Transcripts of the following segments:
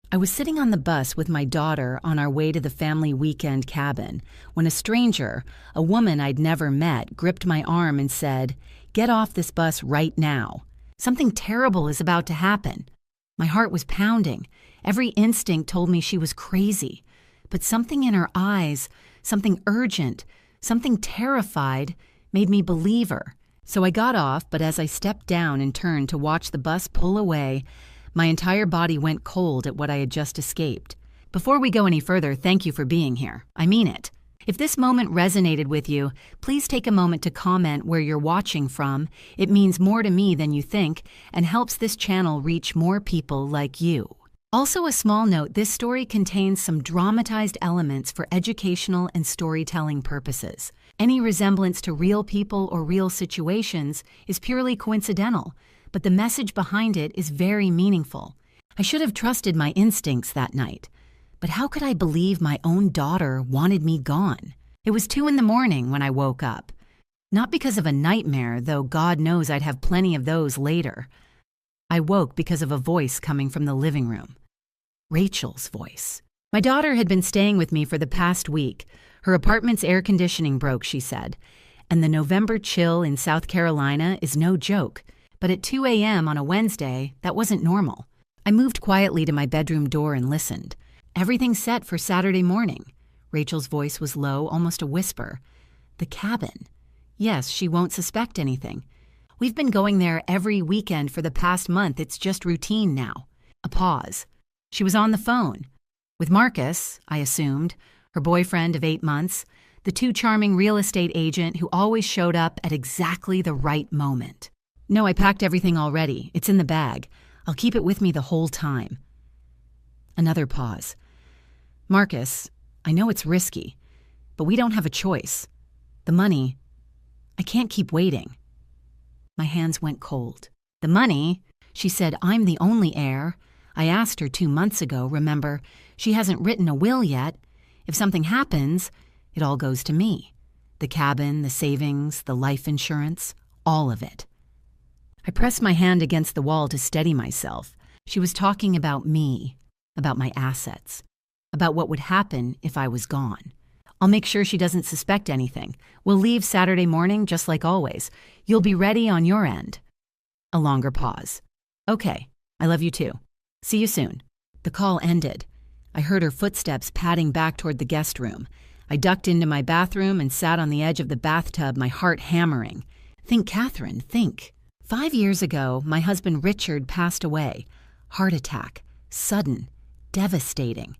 I was sitting on the bus with my daughter on our way to the family weekend cabin when a stranger, a woman I'd never met, gripped my arm and said, "Get off this bus right now. Something terrible is about to happen." My heart was pounding. Every instinct told me she was crazy. But something in her eyes, something urgent, something terrified, made me believe her. So I got off, but as I stepped down and turned to watch the bus pull away, my entire body went cold at what I had just escaped. Before we go any further, thank you for being here. I mean it. If this moment resonated with you, please take a moment to comment where you're watching from. It means more to me than you think and helps this channel reach more people like you. Also, a small note, this story contains some dramatized elements for educational and storytelling purposes. Any resemblance to real people or real situations is purely coincidental, but the message behind it is very meaningful. I should have trusted my instincts that night, but how could I believe my own daughter wanted me gone? It was 2 a.m. when I woke up. Not because of a nightmare, though God knows I'd have plenty of those later. I woke because of a voice coming from the living room. Rachel's voice. My daughter had been staying with me for the past week. Her apartment's air conditioning broke, she said, and the November chill in South Carolina is no joke. But at 2 a.m. on a Wednesday, that wasn't normal. I moved quietly to my bedroom door and listened. Everything's set for Saturday morning. Rachel's voice was low, almost a whisper. The cabin. Yes, she won't suspect anything. We've been going there every weekend for the past month. It's just routine now. A pause. She was on the phone. With Marcus, I assumed, her boyfriend of 8 months, the too charming real estate agent who always showed up at exactly the right moment. No, I packed everything already. It's in the bag. I'll keep it with me the whole time. Another pause. Marcus, I know it's risky, but we don't have a choice. The money, I can't keep waiting. My hands went cold. The money? She said, I'm the only heir. I asked her 2 months ago, remember? She hasn't written a will yet. If something happens, it all goes to me. The cabin, the savings, the life insurance, all of it. I pressed my hand against the wall to steady myself. She was talking about me, about my assets, about what would happen if I was gone. I'll make sure she doesn't suspect anything. We'll leave Saturday morning just like always. You'll be ready on your end. A longer pause. Okay, I love you too. See you soon. The call ended. I heard her footsteps padding back toward the guest room. I ducked into my bathroom and sat on the edge of the bathtub, my heart hammering. Think, Catherine, think. 5 years ago, my husband Richard passed away. Heart attack. Sudden. Devastating.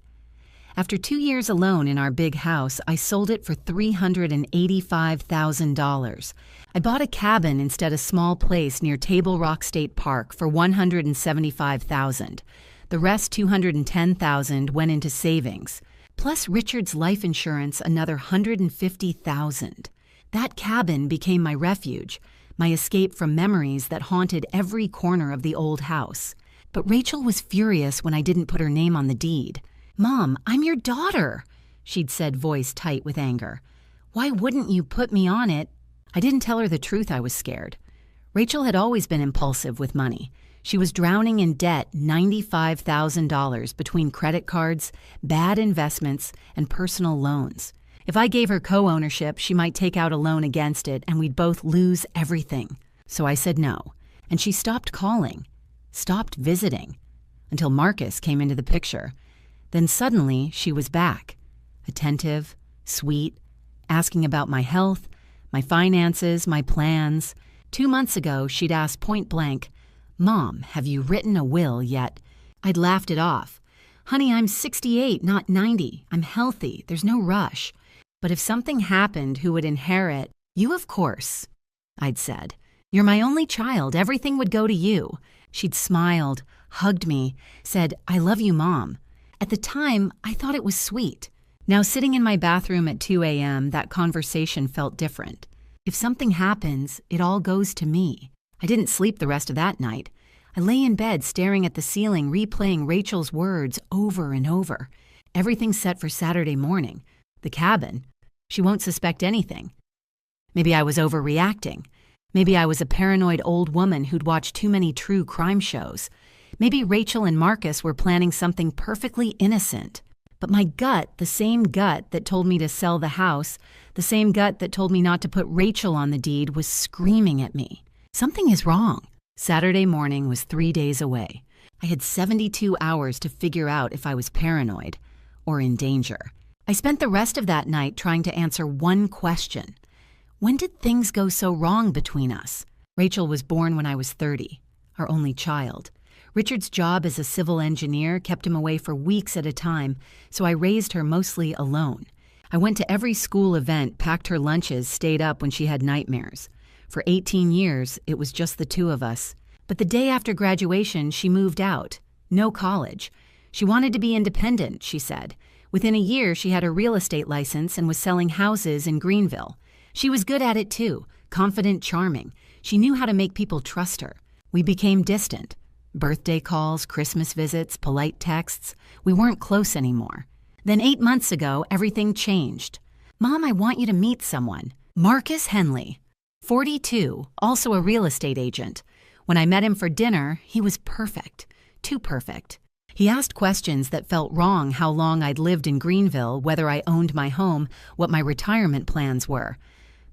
After 2 years alone in our big house, I sold it for $385,000. I bought a cabin instead a small place near Table Rock State Park for $175,000. The rest, $210,000, went into savings. Plus Richard's life insurance, another $150,000. That cabin became my refuge, my escape from memories that haunted every corner of the old house. But Rachel was furious when I didn't put her name on the deed. "Mom, I'm your daughter," she'd said, voice tight with anger. "Why wouldn't you put me on it?" I didn't tell her the truth. I was scared. Rachel had always been impulsive with money. She was drowning in debt, $95,000 between credit cards, bad investments, and personal loans. If I gave her co-ownership, she might take out a loan against it, and we'd both lose everything. So I said no, and she stopped calling, stopped visiting, until Marcus came into the picture. Then suddenly, she was back, attentive, sweet, asking about my health, my finances, my plans. 2 months ago, she'd asked point blank, "Mom, have you written a will yet?" I'd laughed it off. "Honey, I'm 68, not 90. I'm healthy. There's no rush. But if something happened, who would inherit?" "You, of course," I'd said. "You're my only child. Everything would go to you." She'd smiled, hugged me, said, "I love you, Mom." At the time, I thought it was sweet. Now, sitting in my bathroom at 2 a.m., that conversation felt different. If something happens, it all goes to me. I didn't sleep the rest of that night. I lay in bed staring at the ceiling, replaying Rachel's words over and over. Everything's set for Saturday morning. The cabin. She won't suspect anything. Maybe I was overreacting. Maybe I was a paranoid old woman who'd watched too many true crime shows. Maybe Rachel and Marcus were planning something perfectly innocent. But my gut, the same gut that told me to sell the house, the same gut that told me not to put Rachel on the deed, was screaming at me. Something is wrong. Saturday morning was 3 days away. I had 72 hours to figure out if I was paranoid or in danger. I spent the rest of that night trying to answer one question. When did things go so wrong between us? Rachel was born when I was 30, our only child. Richard's job as a civil engineer kept him away for weeks at a time, so I raised her mostly alone. I went to every school event, packed her lunches, stayed up when she had nightmares. For 18 years, it was just the two of us. But the day after graduation, she moved out. No college. She wanted to be independent, she said. Within a year, she had a real estate license and was selling houses in Greenville. She was good at it too, confident, charming. She knew how to make people trust her. We became distant. Birthday calls, Christmas visits, polite texts. We weren't close anymore. Then 8 months ago, everything changed. Mom, I want you to meet someone. Marcus Henley, 42, also a real estate agent. When I met him for dinner, he was perfect. Too perfect. He asked questions that felt wrong: how long I'd lived in Greenville, whether I owned my home, what my retirement plans were.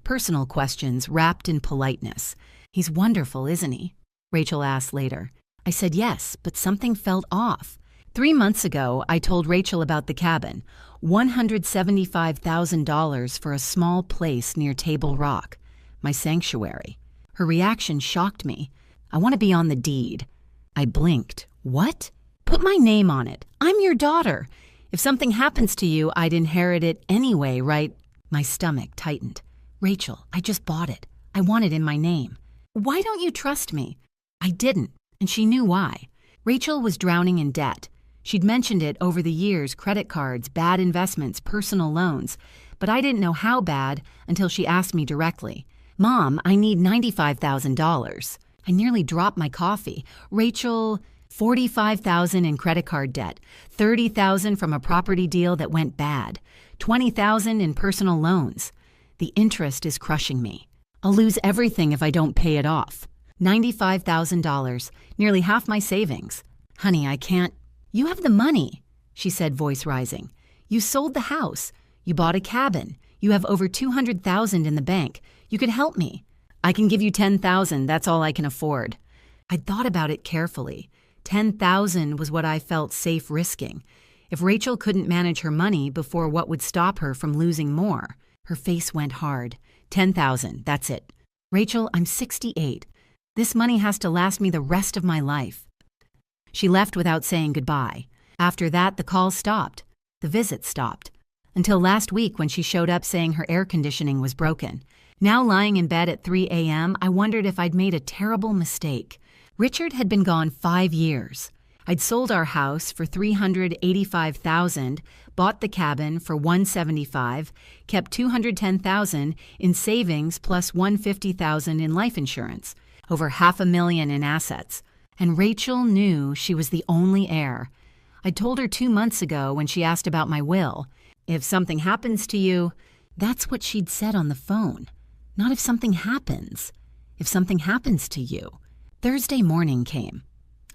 Personal questions wrapped in politeness. He's wonderful, isn't he? Rachel asked later. I said yes, but something felt off. 3 months ago, I told Rachel about the cabin, $175,000 for a small place near Table Rock, my sanctuary. Her reaction shocked me. I want to be on the deed. I blinked. What? Put my name on it. I'm your daughter. If something happens to you, I'd inherit it anyway, right? My stomach tightened. Rachel, I just bought it. I want it in my name. Why don't you trust me? I didn't. And she knew why. Rachel was drowning in debt. She'd mentioned it over the years: credit cards, bad investments, personal loans. But I didn't know how bad until she asked me directly. Mom, I need $95,000. I nearly dropped my coffee. Rachel, $45,000 in credit card debt, $30,000 from a property deal that went bad, $20,000 in personal loans. The interest is crushing me. I'll lose everything if I don't pay it off. $95,000, nearly half my savings. Honey, I can't. You have the money, she said, voice rising. You sold the house. You bought a cabin. You have over $200,000 in the bank. You could help me. I can give you $10,000. That's all I can afford. I'd thought about it carefully. $10,000 was what I felt safe risking. If Rachel couldn't manage her money before, what would stop her from losing more? Her face went hard. $10,000, that's it. Rachel, I'm 68. This money has to last me the rest of my life. She left without saying goodbye. After that, the calls stopped. The visits stopped. Until last week, when she showed up saying her air conditioning was broken. Now, lying in bed at 3 a.m., I wondered if I'd made a terrible mistake. Richard had been gone 5 years. I'd sold our house for $385,000, bought the cabin for $175,000, kept $210,000 in savings plus $150,000 in life insurance, over $500,000 in assets. And Rachel knew she was the only heir. I told her 2 months ago when she asked about my will. If something happens to you, that's what she'd said on the phone. Not if something happens. If something happens to you. Thursday morning came.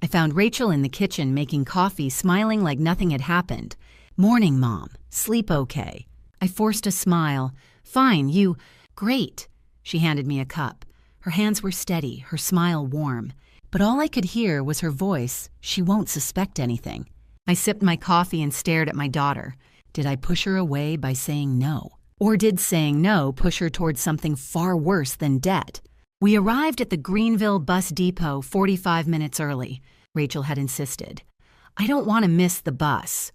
I found Rachel in the kitchen making coffee, smiling like nothing had happened. Morning, Mom. Sleep okay? I forced a smile. Fine, you... Great. She handed me a cup. Her hands were steady, her smile warm. But all I could hear was her voice. She won't suspect anything. I sipped my coffee and stared at my daughter. Did I push her away by saying no? Or did saying no push her towards something far worse than debt? We arrived at the Greenville bus depot 45 minutes early, Rachel had insisted. I don't want to miss the bus.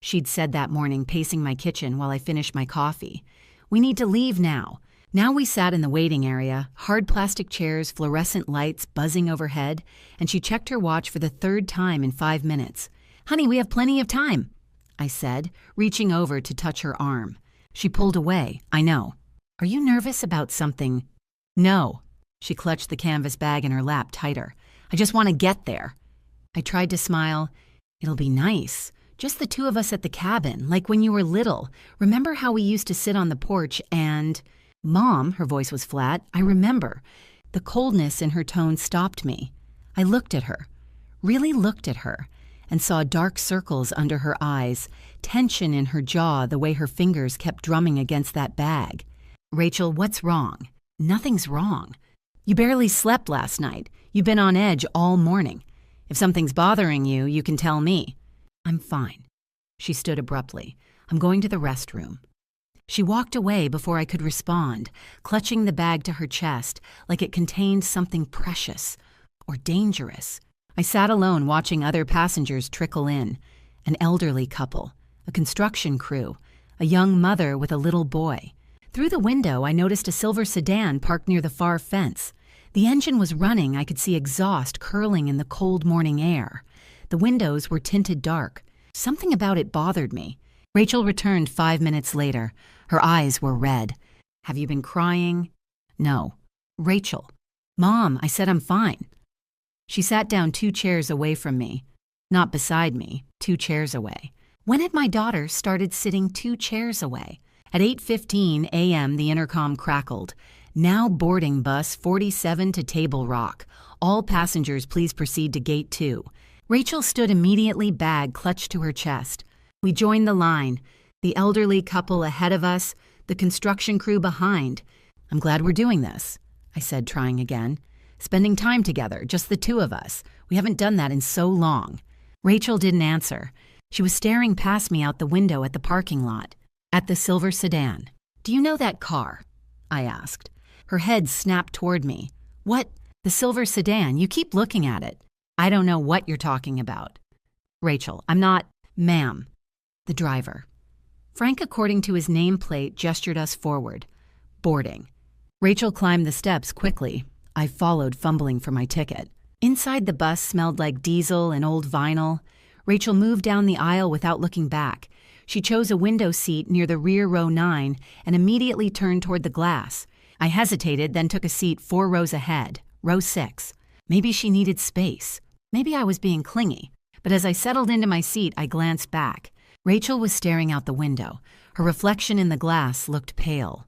She'd said that morning, pacing my kitchen while I finished my coffee. We need to leave now. Now we sat in the waiting area, hard plastic chairs, fluorescent lights buzzing overhead, and she checked her watch for the 3rd time in 5 minutes. Honey, we have plenty of time, I said, reaching over to touch her arm. She pulled away. I know. Are you nervous about something? No. She clutched the canvas bag in her lap tighter. I just want to get there. I tried to smile. It'll be nice. Just the two of us at the cabin, like when you were little. Remember how we used to sit on the porch and... Mom, her voice was flat. I remember. The coldness in her tone stopped me. I looked at her. really looked at her, and saw dark circles under her eyes, tension in her jaw the way her fingers kept drumming against that bag. "Rachel, what's wrong?" "Nothing's wrong. You barely slept last night. You've been on edge all morning. If something's bothering you, you can tell me." "I'm fine." She stood abruptly. "I'm going to the restroom." She walked away before I could respond, clutching the bag to her chest like it contained something precious or dangerous. I sat alone watching other passengers trickle in. An elderly couple, a construction crew, a young mother with a little boy. Through the window, I noticed a silver sedan parked near the far fence. The engine was running. I could see exhaust curling in the cold morning air. The windows were tinted dark. Something about it bothered me. Rachel returned 5 minutes later. Her eyes were red. "Have you been crying?" "No." "Rachel." "Mom, I said I'm fine." She sat down 2 chairs away from me. Not beside me, 2 chairs away. When had my daughter started sitting 2 chairs away? At 8:15 a.m., the intercom crackled. "Now boarding bus 47 to Table Rock. All passengers please proceed to gate 2. Rachel stood immediately, bag clutched to her chest. We joined the line. The elderly couple ahead of us, the construction crew behind. "I'm glad we're doing this," I said, trying again. "Spending time together, just the 2 of us. We haven't done that in so long." Rachel didn't answer. She was staring past me out the window at the parking lot, at the silver sedan. "Do you know that car?" I asked. Her head snapped toward me. "What? The silver sedan. You keep looking at it." "I don't know what you're talking about." "Rachel, I'm not—" "Ma'am." "The driver." Frank, according to his nameplate, gestured us forward. "Boarding." Rachel climbed the steps quickly. I followed, fumbling for my ticket. Inside, the bus smelled like diesel and old vinyl. Rachel moved down the aisle without looking back. She chose a window seat near the rear row 9 and immediately turned toward the glass. I hesitated, then took a seat 4 rows ahead, row 6. Maybe she needed space. Maybe I was being clingy. But as I settled into my seat, I glanced back. Rachel was staring out the window. Her reflection in the glass looked pale,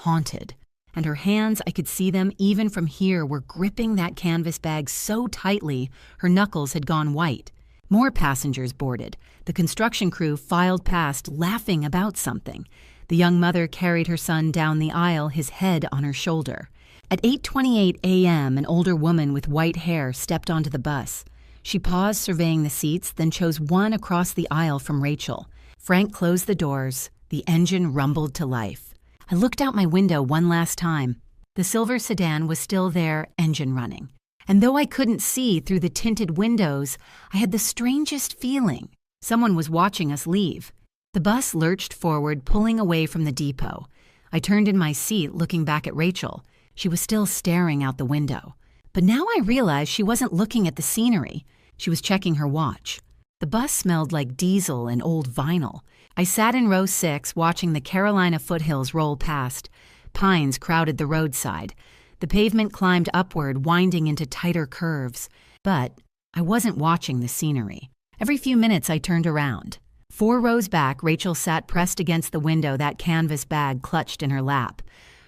haunted. And her hands, I could see them even from here, were gripping that canvas bag so tightly her knuckles had gone white. More passengers boarded. The construction crew filed past, laughing about something. The young mother carried her son down the aisle, his head on her shoulder. At 8:28 a.m., an older woman with white hair stepped onto the bus. She paused, surveying the seats, then chose one across the aisle from Rachel. Frank closed the doors. The engine rumbled to life. I looked out my window one last time. The silver sedan was still there, engine running. And though I couldn't see through the tinted windows, I had the strangest feeling. Someone was watching us leave. The bus lurched forward, pulling away from the depot. I turned in my seat, looking back at Rachel. She was still staring out the window. But now I realized she wasn't looking at the scenery. She was checking her watch. The bus smelled like diesel and old vinyl. I sat in row 6, watching the Carolina foothills roll past. Pines crowded the roadside. The pavement climbed upward, winding into tighter curves. But I wasn't watching the scenery. Every few minutes I turned around. 4 rows back, Rachel sat pressed against the window, that canvas bag clutched in her lap.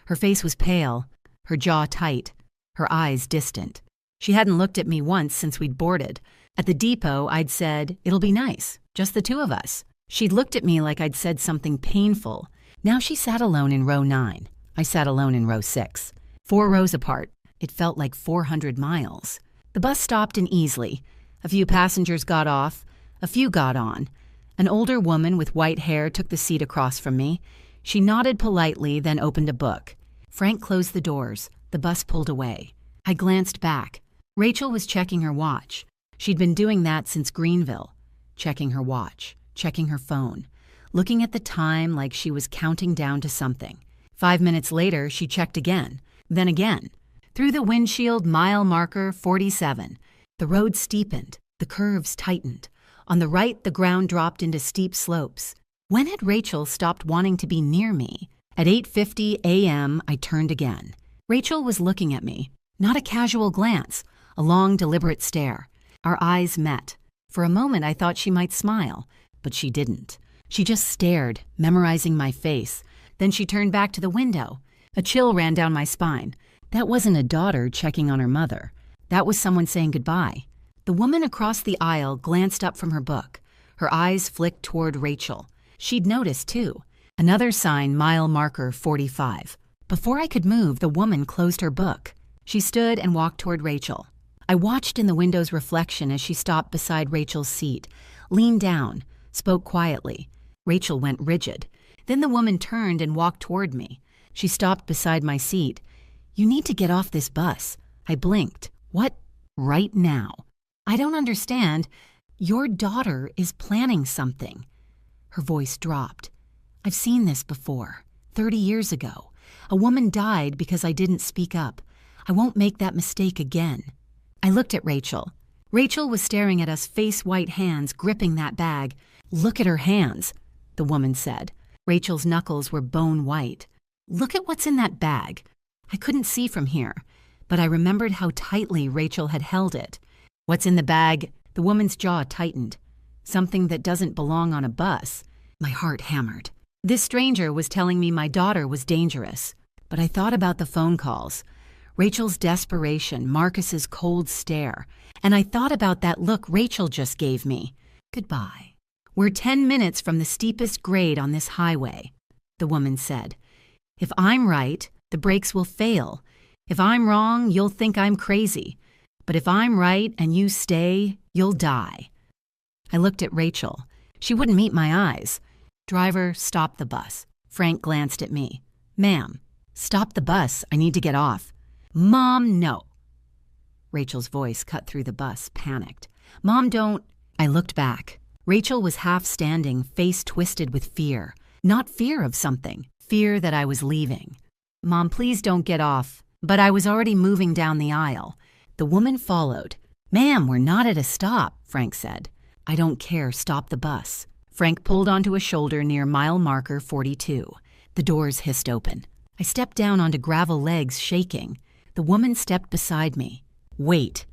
Her face was pale, her jaw tight, her eyes distant. She hadn't looked at me once since we'd boarded. At the depot, I'd said, "It'll be nice, just the 2 of us." She'd looked at me like I'd said something painful. Now she sat alone in row 9. I sat alone in row 6. 4 rows apart. It felt like 400 miles. The bus stopped in Easley. A few passengers got off. A few got on. An older woman with white hair took the seat across from me. She nodded politely, then opened a book. Frank closed the doors. The bus pulled away. I glanced back. Rachel was checking her watch. She'd been doing that since Greenville. Checking her watch. Checking her phone. Looking at the time like she was counting down to something. 5 minutes later, she checked again. Then again. Through the windshield, mile marker 47. The road steepened. The curves tightened. On the right, the ground dropped into steep slopes. When had Rachel stopped wanting to be near me? At 8:50 a.m., I turned again. Rachel was looking at me. Not a casual glance. A long, deliberate stare. Our eyes met. For a moment, I thought she might smile. But she didn't. She just stared, memorizing my face. Then she turned back to the window. A chill ran down my spine. That wasn't a daughter checking on her mother. That was someone saying goodbye. The woman across the aisle glanced up from her book. Her eyes flicked toward Rachel. She'd noticed, too. Another sign, mile marker 45. Before I could move, the woman closed her book. She stood and walked toward Rachel. I watched in the window's reflection as she stopped beside Rachel's seat, leaned down, spoke quietly. Rachel went rigid. Then the woman turned and walked toward me. She stopped beside my seat. "You need to get off this bus." I blinked. "What? Right now?" "I don't understand. Your daughter is planning something." Her voice dropped. "I've seen this before. 30 years ago. A woman died because I didn't speak up. I won't make that mistake again." I looked at Rachel. Rachel was staring at us, face-white hands gripping that bag. "Look at her hands," the woman said. Rachel's knuckles were bone white. "Look at what's in that bag." I couldn't see from here, but I remembered how tightly Rachel had held it. "What's in the bag?" The woman's jaw tightened. "Something that doesn't belong on a bus." My heart hammered. This stranger was telling me my daughter was dangerous. But I thought about the phone calls, Rachel's desperation, Marcus's cold stare, and I thought about that look Rachel just gave me. "Goodbye. We're 10 minutes from the steepest grade on this highway," the woman said. "If I'm right, the brakes will fail. If I'm wrong, you'll think I'm crazy. But if I'm right and you stay, you'll die." I looked at Rachel. She wouldn't meet my eyes. "Driver, stop the bus." Frank glanced at me. "Ma'am, stop the bus. I need to get off." "Mom, no." Rachel's voice cut through the bus, panicked. "Mom, don't." I looked back. Rachel was half standing, face twisted with fear. Not fear of something, fear that I was leaving. "Mom, please don't get off." But I was already moving down the aisle. The woman followed. "Ma'am, we're not at a stop," Frank said. "I don't care. Stop the bus." Frank pulled onto a shoulder near mile marker 42. The doors hissed open. I stepped down onto gravel legs, shaking. The woman stepped beside me. "Wait."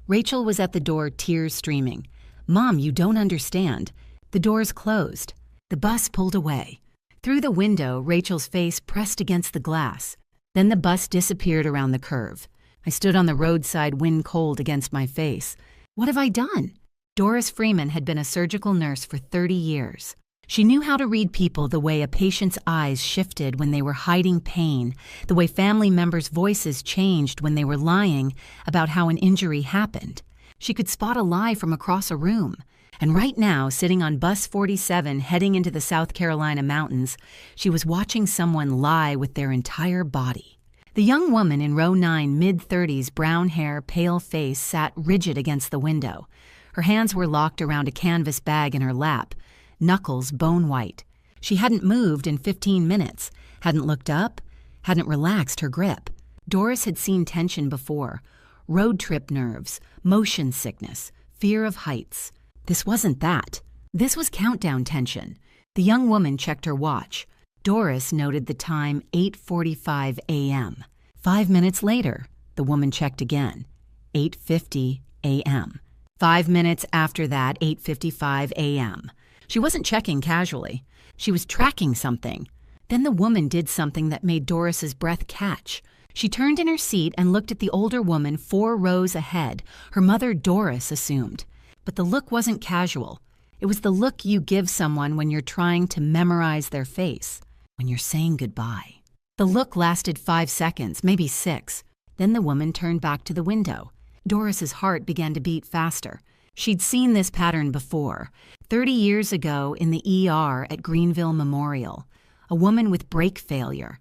Rachel was at the door, tears streaming. "Mom, you don't understand." The doors closed. The bus pulled away. Through the window, Rachel's face pressed against the glass. Then the bus disappeared around the curve. I stood on the roadside, wind cold against my face. What have I done? Doris Freeman had been a surgical nurse for 30 years. She knew how to read people the way a patient's eyes shifted when they were hiding pain, the way family members' voices changed when they were lying about how an injury happened. She could spot a lie from across a room. And right now, sitting on bus 47 heading into the South Carolina mountains, she was watching someone lie with their entire body. The young woman in row 9, mid-30s, brown hair, pale face, sat rigid against the window. Her hands were locked around a canvas bag in her lap, knuckles bone white. She hadn't moved in 15 minutes, hadn't looked up, hadn't relaxed her grip. Doris had seen tension before. Road trip nerves, motion sickness, fear of heights. This wasn't that. This was countdown tension. The young woman checked her watch. Doris noted the time 8:45 a.m. 5 minutes later, the woman checked again. 8:50 a.m. 5 minutes after that, 8:55 a.m. She wasn't checking casually. She was tracking something. Then the woman did something that made Doris's breath catch. She turned in her seat and looked at the older woman 4 rows ahead, her mother Doris assumed. But the look wasn't casual. It was the look you give someone when you're trying to memorize their face, when you're saying goodbye. The look lasted 5 seconds, maybe 6. Then the woman turned back to the window. Doris's heart began to beat faster. She'd seen this pattern before, 30 years ago in the ER at Greenville Memorial. A woman with brake failure.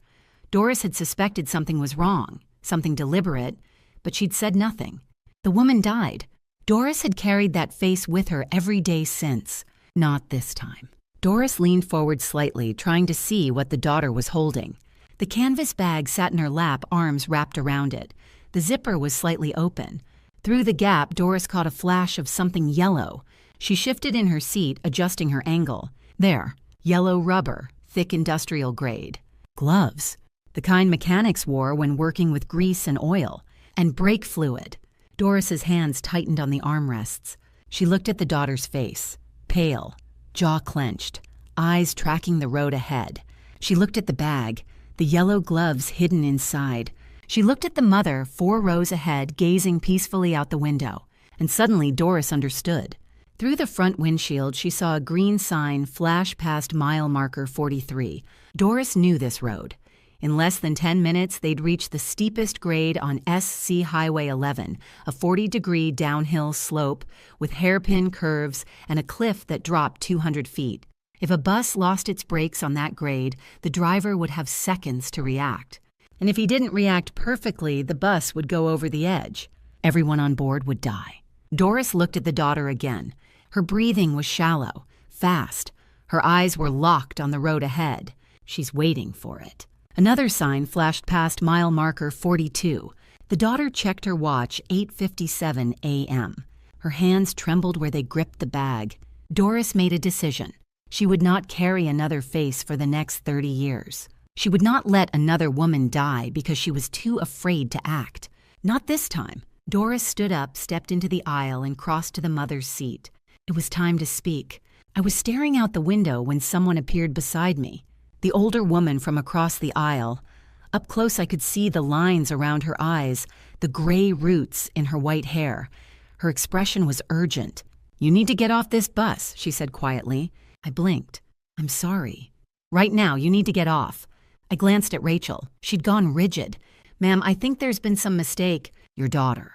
Doris had suspected something was wrong, something deliberate, but she'd said nothing. The woman died. Doris had carried that face with her every day since. Not this time. Doris leaned forward slightly, trying to see what the daughter was holding. The canvas bag sat in her lap, arms wrapped around it. The zipper was slightly open. Through the gap, Doris caught a flash of something yellow. She shifted in her seat, adjusting her angle. There, yellow rubber, thick industrial grade. Gloves, the kind mechanics wore when working with grease and oil. And brake fluid. Doris's hands tightened on the armrests. She looked at the daughter's face, pale, jaw clenched, eyes tracking the road ahead. She looked at the bag, the yellow gloves hidden inside. She looked at the mother 4 rows ahead, gazing peacefully out the window. And suddenly Doris understood. Through the front windshield, she saw a green sign flash past mile marker 43. Doris knew this road. In less than 10 minutes, they'd reach the steepest grade on SC Highway 11, a 40-degree downhill slope with hairpin curves and a cliff that dropped 200 feet. If a bus lost its brakes on that grade, the driver would have seconds to react. And if he didn't react perfectly, the bus would go over the edge. Everyone on board would die. Doris looked at the daughter again. Her breathing was shallow, fast. Her eyes were locked on the road ahead. She's waiting for it. Another sign flashed past mile marker 42. The daughter checked her watch, 8:57 a.m. Her hands trembled where they gripped the bag. Doris made a decision. She would not carry another face for the next 30 years. She would not let another woman die because she was too afraid to act. Not this time. Doris stood up, stepped into the aisle, and crossed to the mother's seat. It was time to speak. I was staring out the window when someone appeared beside me. The older woman from across the aisle. Up close I could see the lines around her eyes, the gray roots in her white hair. Her expression was urgent. "You need to get off this bus," she said quietly. I blinked. "I'm sorry." "Right now, you need to get off." I glanced at Rachel. She'd gone rigid. "Ma'am, I think there's been some mistake." "Your daughter."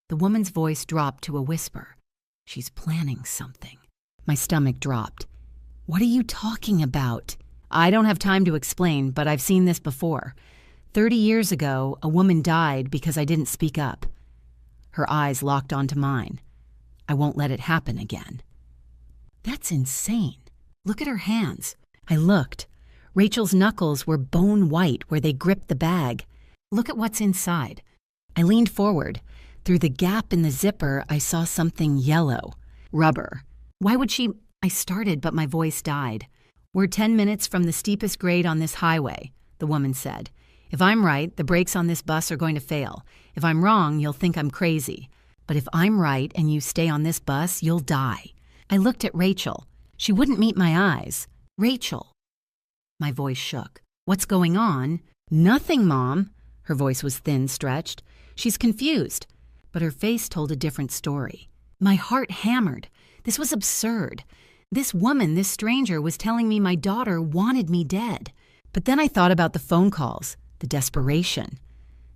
The woman's voice dropped to a whisper. "She's planning something." My stomach dropped. "What are you talking about?" "I don't have time to explain, but I've seen this before. 30 years ago, a woman died because I didn't speak up." Her eyes locked onto mine. "I won't let it happen again." "That's insane. Look at her hands." I looked. Rachel's knuckles were bone white where they gripped the bag. "Look at what's inside." I leaned forward. Through the gap in the zipper, I saw something yellow. Rubber. "Why would she—" I started, but my voice died. "We're 10 minutes from the steepest grade on this highway," the woman said. "If I'm right, the brakes on this bus are going to fail. If I'm wrong, you'll think I'm crazy. But if I'm right and you stay on this bus, you'll die." I looked at Rachel. She wouldn't meet my eyes. "Rachel." My voice shook. "What's going on?" "Nothing, Mom." Her voice was thin, stretched. "She's confused." But her face told a different story. My heart hammered. This was absurd. This woman, this stranger, was telling me my daughter wanted me dead. But then I thought about the phone calls, the desperation,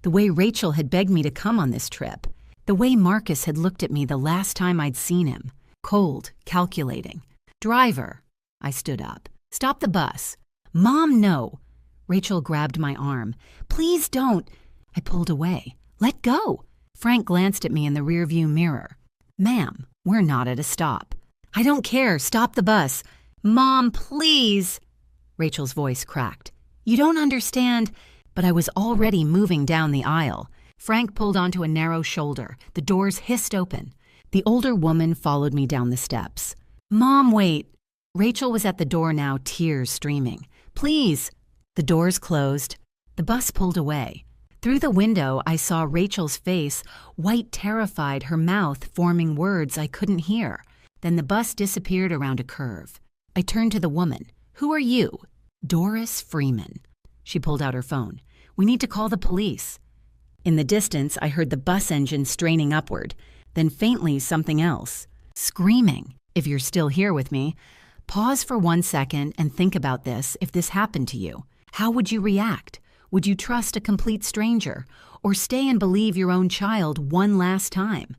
the way Rachel had begged me to come on this trip, the way Marcus had looked at me the last time I'd seen him, cold, calculating. "Driver." I stood up. "Stop the bus." "Mom, no." Rachel grabbed my arm. "Please don't." I pulled away. "Let go." Frank glanced at me in the rearview mirror. "Ma'am, we're not at a stop." "I don't care. Stop the bus." "Mom, please." Rachel's voice cracked. "You don't understand." But I was already moving down the aisle. Frank pulled onto a narrow shoulder. The doors hissed open. The older woman followed me down the steps. "Mom, wait." Rachel was at the door now, tears streaming. "Please." The doors closed. The bus pulled away. Through the window, I saw Rachel's face, white, terrified, her mouth forming words I couldn't hear. Then the bus disappeared around a curve. I turned to the woman. "Who are you?" "Doris Freeman." She pulled out her phone. "We need to call the police." In the distance, I heard the bus engine straining upward. Then faintly, something else. Screaming. If you're still here with me, pause for 1 second and think about this if this happened to you. How would you react? Would you trust a complete stranger? Or stay and believe your own child one last time?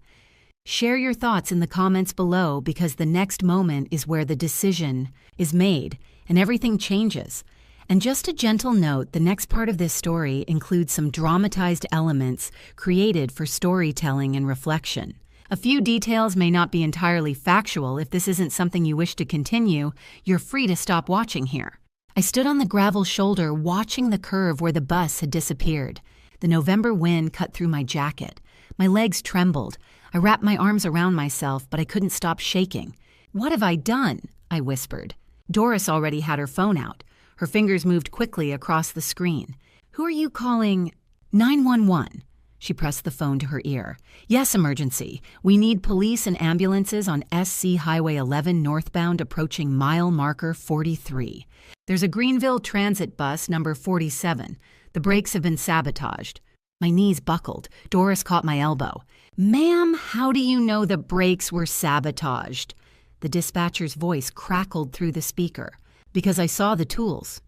Share your thoughts in the comments below because the next moment is where the decision is made and everything changes. And just a gentle note, the next part of this story includes some dramatized elements created for storytelling and reflection. A few details may not be entirely factual. If this isn't something you wish to continue, you're free to stop watching here. I stood on the gravel shoulder watching the curve where the bus had disappeared. The November wind cut through my jacket. My legs trembled. I wrapped my arms around myself, but I couldn't stop shaking. "What have I done?" I whispered. Doris already had her phone out. Her fingers moved quickly across the screen. "Who are you calling?" 911. She pressed the phone to her ear. "Yes, emergency. We need police and ambulances on SC Highway 11 northbound approaching mile marker 43. There's a Greenville transit bus number 47. The brakes have been sabotaged." My knees buckled. Doris caught my elbow. "Ma'am, how do you know the brakes were sabotaged?" The dispatcher's voice crackled through the speaker. "Because I saw the tools."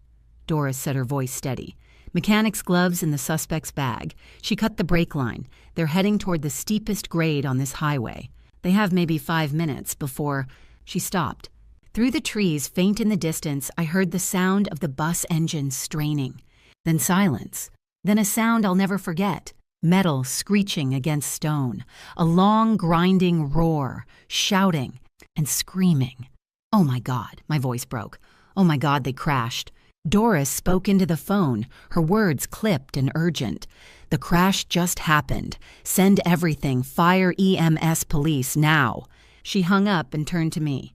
Doris said, her voice steady. "Mechanic's gloves in the suspect's bag." She cut the brake line. "They're heading toward the steepest grade on this highway. They have maybe 5 minutes before—" She stopped. Through the trees, faint in the distance, I heard the sound of the bus engine straining. Then silence. Then a sound I'll never forget. Metal screeching against stone. A long, grinding roar. Shouting and screaming. "Oh my God," my voice broke. "Oh my God, they crashed." Doris spoke into the phone, her words clipped and urgent. "The crash just happened. Send everything. Fire, EMS, police, now." She hung up and turned to me.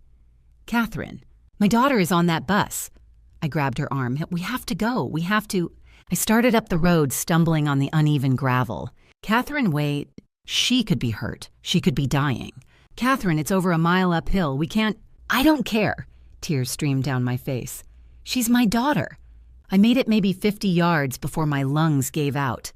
"Catherine, my daughter is on that bus." I grabbed her arm. "We have to go. We have to—" I started up the road, stumbling on the uneven gravel. "Catherine, wait. She could be hurt. She could be dying. Catherine, it's over a mile uphill. We can't—" "I don't care." Tears streamed down my face. "She's my daughter." I made it maybe 50 yards before my lungs gave out.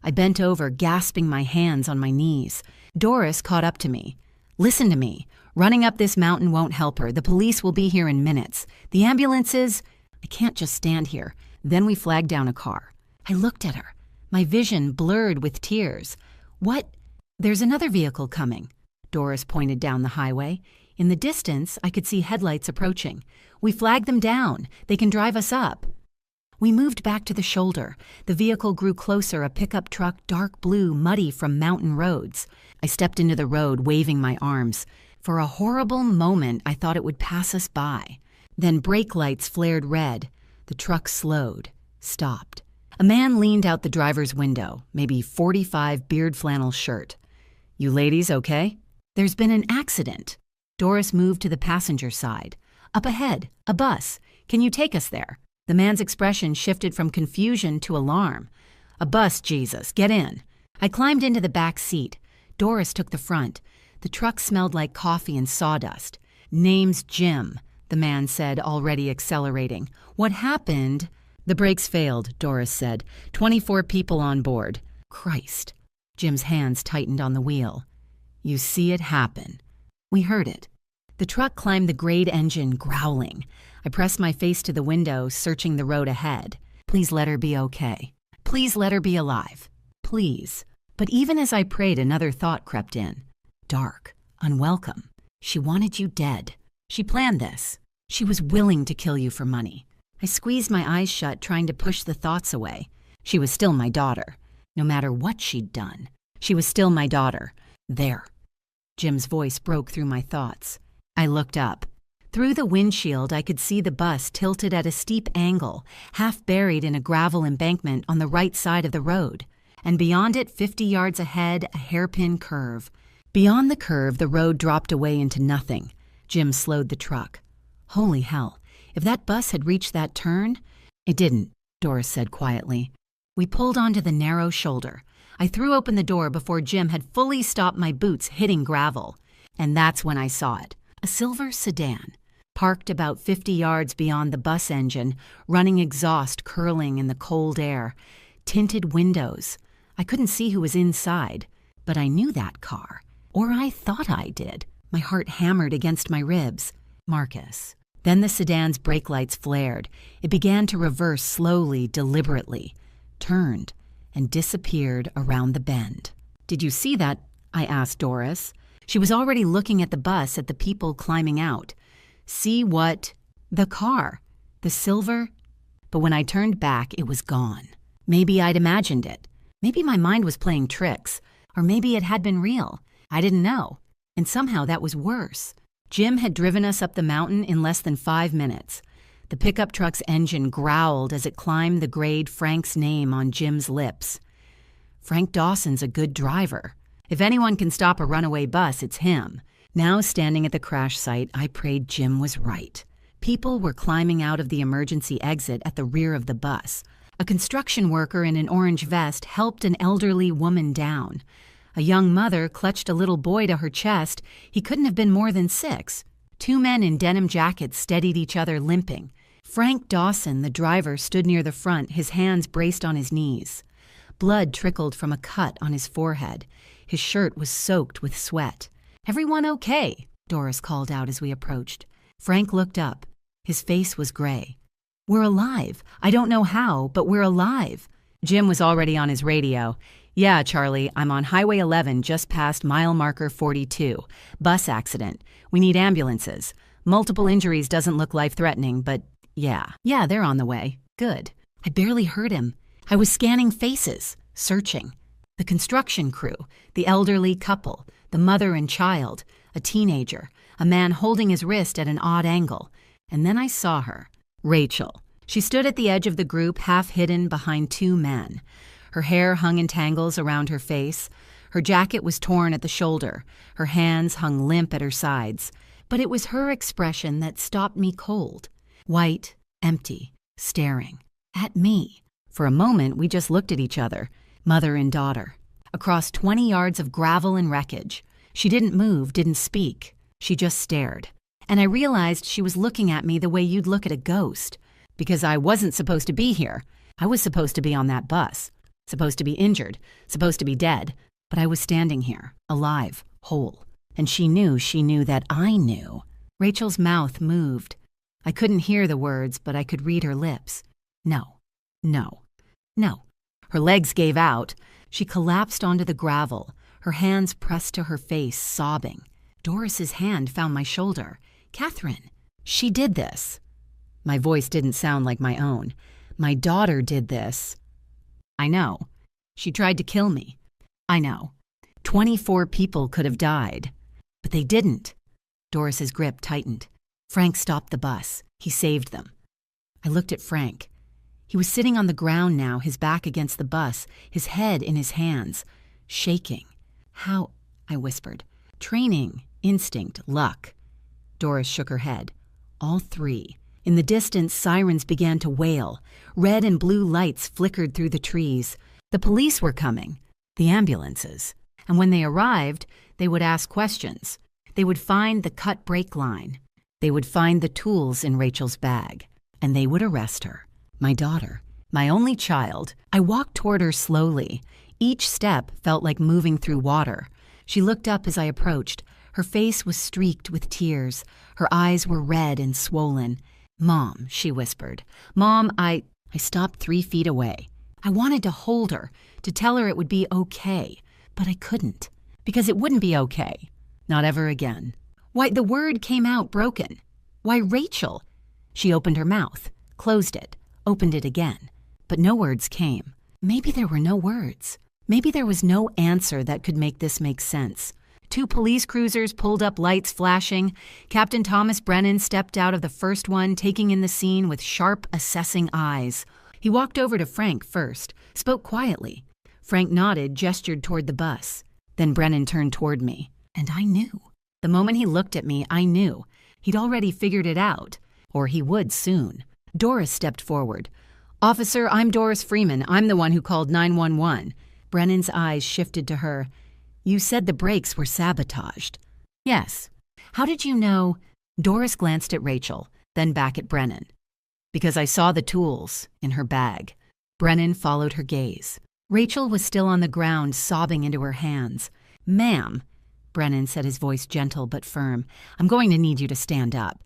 I bent over, gasping, my hands on my knees. Doris caught up to me. "Listen to me. Running up this mountain won't help her. The police will be here in minutes. The ambulances—" I can't just stand here. Then we flagged down a car. I looked at her, my vision blurred with tears. "What?" "There's another vehicle coming." Doris pointed down the highway. In the distance, I could see headlights approaching. "We flagged them down. They can drive us up." We moved back to the shoulder. The vehicle grew closer, a pickup truck, dark blue, muddy from mountain roads. I stepped into the road, waving my arms. For a horrible moment, I thought it would pass us by. Then brake lights flared red. The truck slowed, stopped. A man leaned out the driver's window, maybe 45, beard flannel shirt. "You ladies okay?" "There's been an accident." Doris moved to the passenger side. "Up ahead, a bus. Can you take us there?" The man's expression shifted from confusion to alarm. "A bus, Jesus. Get in." I climbed into the back seat. Doris took the front. The truck smelled like coffee and sawdust. "Name's Jim," the man said, already accelerating. "What happened?" "The brakes failed," Doris said. 24 people on board." Christ. Jim's hands tightened on the wheel. "You see it happen." We heard it. The truck climbed the grade engine, growling. I pressed my face to the window, searching the road ahead. Please let her be okay. Please let her be alive. Please. But even as I prayed, another thought crept in. Dark, unwelcome. She wanted you dead. She planned this. She was willing to kill you for money. I squeezed my eyes shut, trying to push the thoughts away. She was still my daughter. No matter what she'd done, she was still my daughter. There. Jim's voice broke through my thoughts. I looked up. Through the windshield, I could see the bus tilted at a steep angle, half buried in a gravel embankment on the right side of the road. And beyond it, 50 yards ahead, a hairpin curve. Beyond the curve, the road dropped away into nothing. Jim slowed the truck. Holy hell, if that bus had reached that turn— It didn't, Doris said quietly. We pulled onto the narrow shoulder. I threw open the door before Jim had fully stopped my boots hitting gravel. And that's when I saw it. A silver sedan, parked about 50 yards beyond the bus engine, running exhaust curling in the cold air. Tinted windows. I couldn't see who was inside, but I knew that car. Or I thought I did. My heart hammered against my ribs. Marcus. Then the sedan's brake lights flared. It began to reverse slowly, deliberately, turned, and disappeared around the bend. Did you see that? I asked Doris. She was already looking at the bus, at the people climbing out. See what? The car. The silver. But when I turned back, it was gone. Maybe I'd imagined it. Maybe my mind was playing tricks. Or maybe it had been real. I didn't know. And somehow that was worse. Jim had driven us up the mountain in less than 5 minutes. The pickup truck's engine growled as it climbed the grade, Frank's name on Jim's lips. Frank Dawson's a good driver. If anyone can stop a runaway bus, it's him. Now, standing at the crash site, I prayed Jim was right. People were climbing out of the emergency exit at the rear of the bus. A construction worker in an orange vest helped an elderly woman down. A young mother clutched a little boy to her chest. He couldn't have been more than 6. 2 men in denim jackets steadied each other, limping. Frank Dawson, the driver, stood near the front, his hands braced on his knees. Blood trickled from a cut on his forehead. His shirt was soaked with sweat. "Everyone okay?" Doris called out as we approached. Frank looked up. His face was gray. "We're alive. I don't know how, but we're alive." Jim was already on his radio. "Yeah, Charlie, I'm on Highway 11 just past mile marker 42. Bus accident. We need ambulances. Multiple injuries doesn't look life-threatening, but yeah, they're on the way. Good." I barely heard him. I was scanning faces, searching. The construction crew, the elderly couple, the mother and child, a teenager, a man holding his wrist at an odd angle. And then I saw her, Rachel. She stood at the edge of the group, half hidden behind two men. Her hair hung in tangles around her face. Her jacket was torn at the shoulder. Her hands hung limp at her sides. But it was her expression that stopped me cold. White, empty, staring. At me. For a moment, we just looked at each other, mother and daughter. Across 20 yards of gravel and wreckage. She didn't move, didn't speak. She just stared. And I realized she was looking at me the way you'd look at a ghost. Because I wasn't supposed to be here. I was supposed to be on that bus. Supposed to be injured. Supposed to be dead. But I was standing here, alive, whole. And she knew that I knew. Rachel's mouth moved. I couldn't hear the words, but I could read her lips. No, no, no. Her legs gave out. She collapsed onto the gravel, her hands pressed to her face, sobbing. Doris's hand found my shoulder. "Catherine, she did this." My voice didn't sound like my own. "My daughter did this." "I know. She tried to kill me. I know. 24 people could have died. But they didn't." Doris's grip tightened. Frank stopped the bus. He saved them. I looked at Frank. He was sitting on the ground now, his back against the bus, his head in his hands, shaking. "How?" I whispered. "Training, instinct, luck." Doris shook her head. "All three." In the distance, sirens began to wail. Red and blue lights flickered through the trees. The police were coming. The ambulances. And when they arrived, they would ask questions. They would find the cut brake line. They would find the tools in Rachel's bag. And they would arrest her. My daughter. My only child. I walked toward her slowly. Each step felt like moving through water. She looked up as I approached. Her face was streaked with tears. Her eyes were red and swollen. "Mom," she whispered. "Mom, I stopped 3 feet away. I wanted to hold her, to tell her it would be okay. But I couldn't. Because it wouldn't be okay. Not ever again. Why, the word came out broken. Why, Rachel." She opened her mouth, closed it, opened it again. But no words came. Maybe there were no words. Maybe there was no answer that could make this make sense. 2 police cruisers pulled up, lights flashing. Captain Thomas Brennan stepped out of the first one, taking in the scene with sharp, assessing eyes. He walked over to Frank first, spoke quietly. Frank nodded, gestured toward the bus. Then Brennan turned toward me. And I knew. The moment he looked at me, I knew. He'd already figured it out. Or he would soon. Doris stepped forward. "Officer, I'm Doris Freeman. I'm the one who called 911. Brennan's eyes shifted to her. "You said the brakes were sabotaged." "Yes." "How did you know?" Doris glanced at Rachel, then back at Brennan. "Because I saw the tools in her bag." Brennan followed her gaze. Rachel was still on the ground, sobbing into her hands. "Ma'am," Brennan said, his voice gentle but firm, "I'm going to need you to stand up."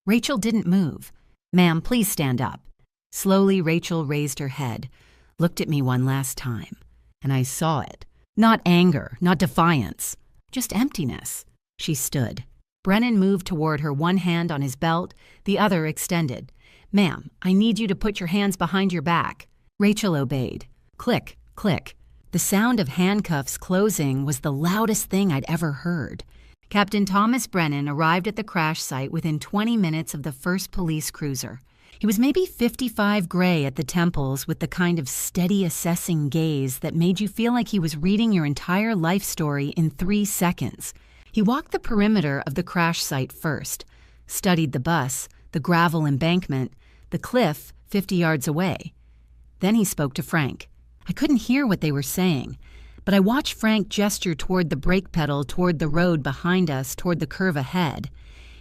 Rachel didn't move. "Ma'am, please stand up." Slowly, Rachel raised her head, looked at me one last time. And I saw it. Not anger, not defiance, just emptiness. She stood. Brennan moved toward her, one hand on his belt, the other extended. "Ma'am, I need you to put your hands behind your back." Rachel obeyed. Click, click. The sound of handcuffs closing was the loudest thing I'd ever heard. Captain Thomas Brennan arrived at the crash site within 20 minutes of the first police cruiser. He was maybe 55 gray at the temples, with the kind of steady, assessing gaze that made you feel like he was reading your entire life story in 3 seconds. He walked the perimeter of the crash site first, studied the bus, the gravel embankment, the cliff 50 yards away. Then he spoke to Frank. I couldn't hear what they were saying, but I watched Frank gesture toward the brake pedal, toward the road behind us, toward the curve ahead.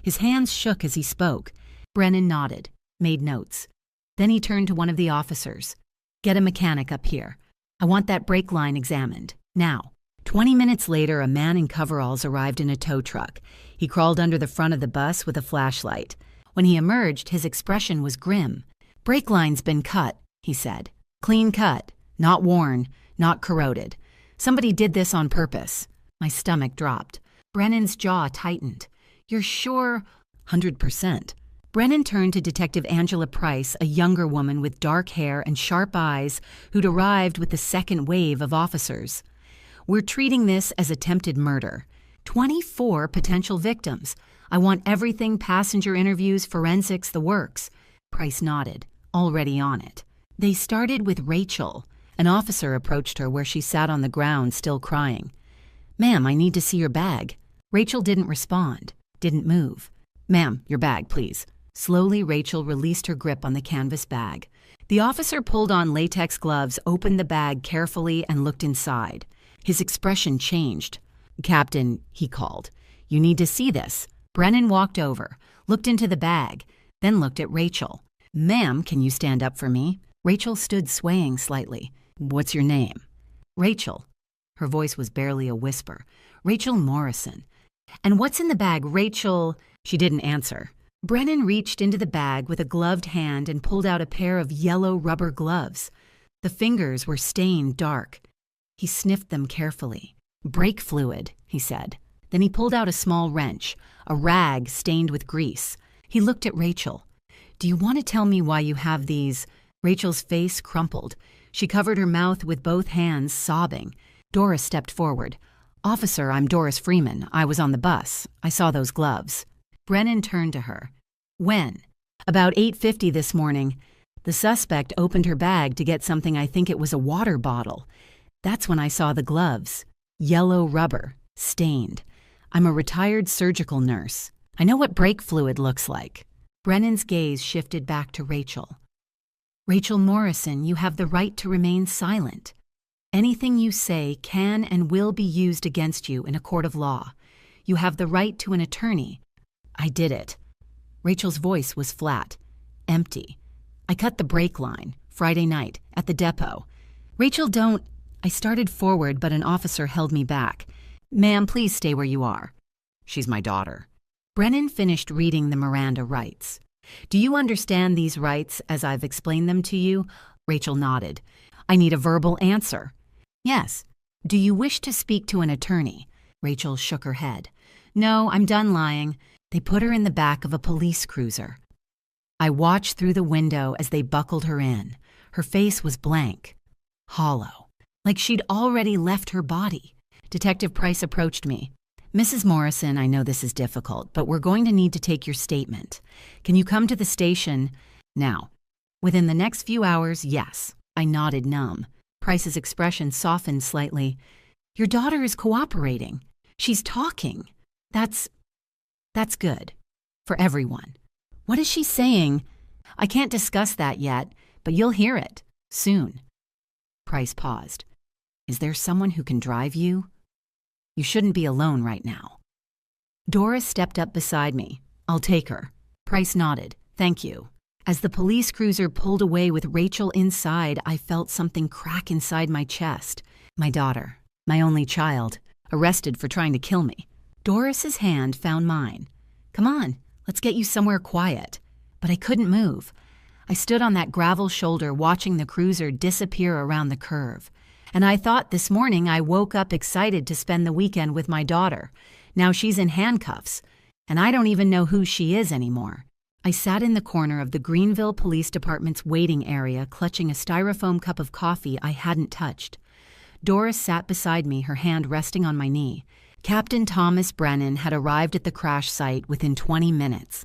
His hands shook as he spoke. Brennan nodded, made notes. Then he turned to one of the officers. "Get a mechanic up here. I want that brake line examined. Now." 20 minutes later, a man in coveralls arrived in a tow truck. He crawled under the front of the bus with a flashlight. When he emerged, his expression was grim. "Brake line's been cut," he said. "Clean cut. Not worn. Not corroded. Somebody did this on purpose." My stomach dropped. Brennan's jaw tightened. "You're sure?" "100%. Brennan turned to Detective Angela Price, a younger woman with dark hair and sharp eyes who'd arrived with the second wave of officers. "We're treating this as attempted murder. 24 potential victims. I want everything, passenger interviews, forensics, the works." Price nodded, already on it. "They started with Rachel." An officer approached her where she sat on the ground, still crying. "Ma'am, I need to see your bag." Rachel didn't respond, didn't move. "Ma'am, your bag, please." Slowly, Rachel released her grip on the canvas bag. The officer pulled on latex gloves, opened the bag carefully, and looked inside. His expression changed. "Captain," he called, "you need to see this." Brennan walked over, looked into the bag, then looked at Rachel. "Ma'am, can you stand up for me?" Rachel stood swaying slightly. "What's your name?" "Rachel." Her voice was barely a whisper. "Rachel Morrison." "And what's in the bag, Rachel?" She didn't answer. Brennan reached into the bag with a gloved hand and pulled out a pair of yellow rubber gloves. The fingers were stained dark. He sniffed them carefully. "Brake fluid," he said. Then he pulled out a small wrench, a rag stained with grease. He looked at Rachel. "Do you want to tell me why you have these?" Rachel's face crumpled. She covered her mouth with both hands, sobbing. Doris stepped forward. "Officer, I'm Doris Freeman. I was on the bus. I saw those gloves." Brennan turned to her. "When?" "About 8:50 this morning. The suspect opened her bag to get something. I think it was a water bottle. That's when I saw the gloves. Yellow rubber, stained. I'm a retired surgical nurse. I know what brake fluid looks like." Brennan's gaze shifted back to Rachel. "Rachel Morrison, you have the right to remain silent. Anything you say can and will be used against you in a court of law. You have the right to an attorney." "I did it." Rachel's voice was flat, empty. "I cut the brake line, Friday night, at the depot." "Rachel, don't—" I started forward, but an officer held me back. "Ma'am, please stay where you are." "She's my daughter." Brennan finished reading the Miranda rights. "Do you understand these rights as I've explained them to you?" Rachel nodded. "I need a verbal answer." "Yes." "Do you wish to speak to an attorney?" Rachel shook her head. "No, I'm done lying." They put her in the back of a police cruiser. I watched through the window as they buckled her in. Her face was blank, hollow, like she'd already left her body. Detective Price approached me. "Mrs. Morrison, I know this is difficult, but we're going to need to take your statement. Can you come to the station now?" "Within the next few hours, yes." I nodded numb. Price's expression softened slightly. "Your daughter is cooperating. She's talking. That's good. For everyone." "What is she saying?" "I can't discuss that yet, but you'll hear it. Soon." Price paused. "Is there someone who can drive you? You shouldn't be alone right now." Doris stepped up beside me. "I'll take her." Price nodded. "Thank you." As the police cruiser pulled away with Rachel inside, I felt something crack inside my chest. My daughter, my only child, arrested for trying to kill me. Doris's hand found mine. "Come on, let's get you somewhere quiet." But I couldn't move. I stood on that gravel shoulder watching the cruiser disappear around the curve. And I thought this morning I woke up excited to spend the weekend with my daughter. Now she's in handcuffs, and I don't even know who she is anymore. I sat in the corner of the Greenville Police Department's waiting area, clutching a styrofoam cup of coffee I hadn't touched. Doris sat beside me, her hand resting on my knee. Captain Thomas Brennan had arrived at the crash site within 20 minutes.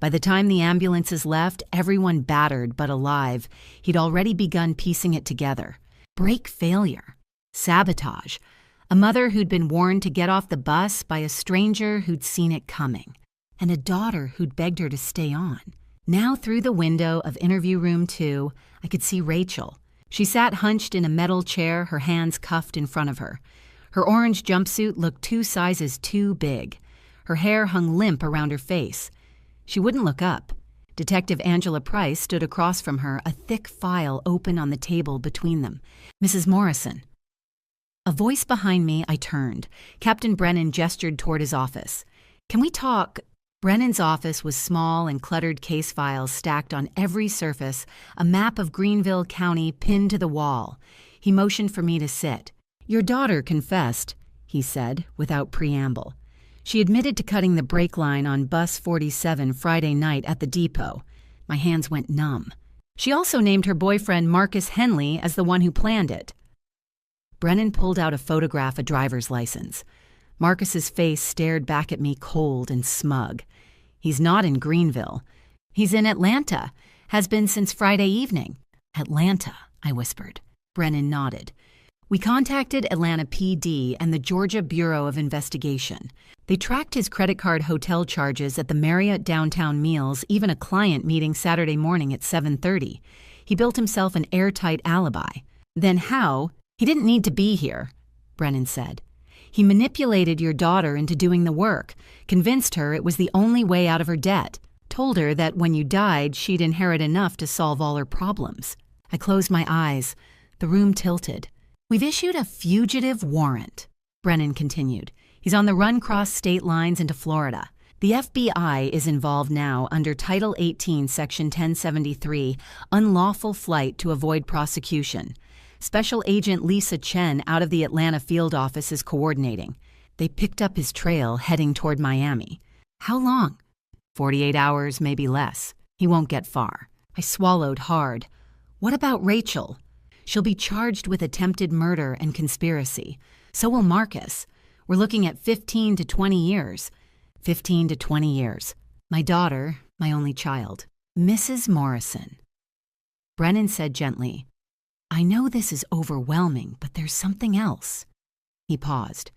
By the time the ambulances left, everyone battered but alive. He'd already begun piecing it together. Brake failure. Sabotage. A mother who'd been warned to get off the bus by a stranger who'd seen it coming. And a daughter who'd begged her to stay on. Now through the window of interview room 2, I could see Rachel. She sat hunched in a metal chair, her hands cuffed in front of her. Her orange jumpsuit looked 2 sizes too big. Her hair hung limp around her face. She wouldn't look up. Detective Angela Price stood across from her, a thick file open on the table between them. "Mrs. Morrison." A voice behind me. I turned. Captain Brennan gestured toward his office. "Can we talk?" Brennan's office was small and cluttered case files stacked on every surface, a map of Greenville County pinned to the wall. He motioned for me to sit. "Your daughter confessed," he said, without preamble. "She admitted to cutting the brake line on Bus 47 Friday night at the depot." My hands went numb. "She also named her boyfriend Marcus Henley as the one who planned it." Brennan pulled out a photograph, a driver's license. Marcus's face stared back at me, cold and smug. "He's not in Greenville. He's in Atlanta. Has been since Friday evening." "Atlanta," I whispered. Brennan nodded. "We contacted Atlanta PD and the Georgia Bureau of Investigation. They tracked his credit card hotel charges at the Marriott downtown meals, even a client meeting Saturday morning at 7:30. He built himself an airtight alibi." "Then how?" "He didn't need to be here," Brennan said. "He manipulated your daughter into doing the work, convinced her it was the only way out of her debt, told her that when you died, she'd inherit enough to solve all her problems." I closed my eyes. The room tilted. "We've issued a fugitive warrant," Brennan continued. "He's on the run cross state lines into Florida. The FBI is involved now under Title 18, Section 1073, unlawful flight to avoid prosecution. Special Agent Lisa Chen out of the Atlanta field office is coordinating. They picked up his trail heading toward Miami." "How long?" 48 hours, maybe less. He won't get far." I swallowed hard. "What about Rachel?" "She'll be charged with attempted murder and conspiracy. So will Marcus. We're looking at 15 to 20 years. 15 to 20 years. My daughter, my only child. Mrs. Morrison." Brennan said gently, "I know this is overwhelming, but there's something else." He paused.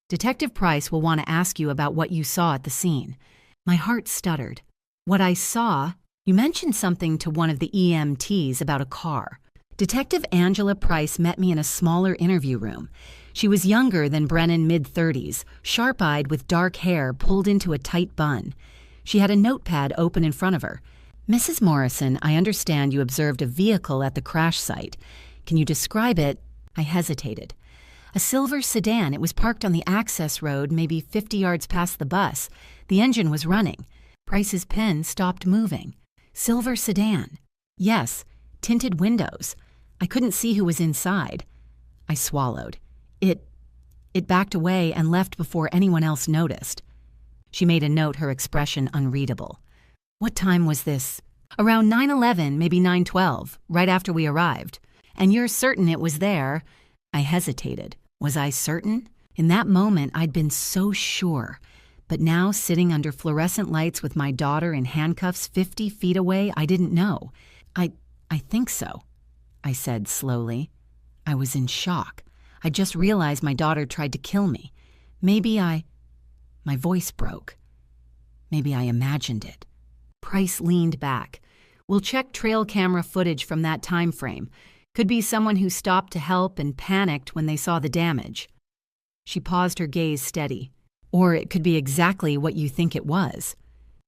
"Detective Price will want to ask you about what you saw at the scene." My heart stuttered. "What I saw?" "You mentioned something to one of the EMTs about a car." Detective Angela Price met me in a smaller interview room. She was younger than Brennan, mid-30s, sharp-eyed with dark hair pulled into a tight bun. She had a notepad open in front of her. "Mrs. Morrison, I understand you observed a vehicle at the crash site. Can you describe it?" I hesitated. "A silver sedan. It was parked on the access road, maybe 50 yards past the bus. The engine was running. Price's pen stopped moving. Silver sedan. Yes, tinted windows. I couldn't see who was inside." I swallowed. It backed away and left before anyone else noticed." She made a note, her expression unreadable. "What time was this?" "Around 9:11, maybe 9:12, right after we arrived." "And you're certain it was there?" I hesitated. Was I certain? In that moment, I'd been so sure. But now, sitting under fluorescent lights with my daughter in handcuffs 50 feet away, I didn't know. I think so," I said slowly. I was in shock. I just realized my daughter tried to kill me. My voice broke. Maybe I imagined it. Price leaned back. "We'll check trail camera footage from that time frame. Could be someone who stopped to help and panicked when they saw the damage." She paused, her gaze steady. "Or it could be exactly what you think it was."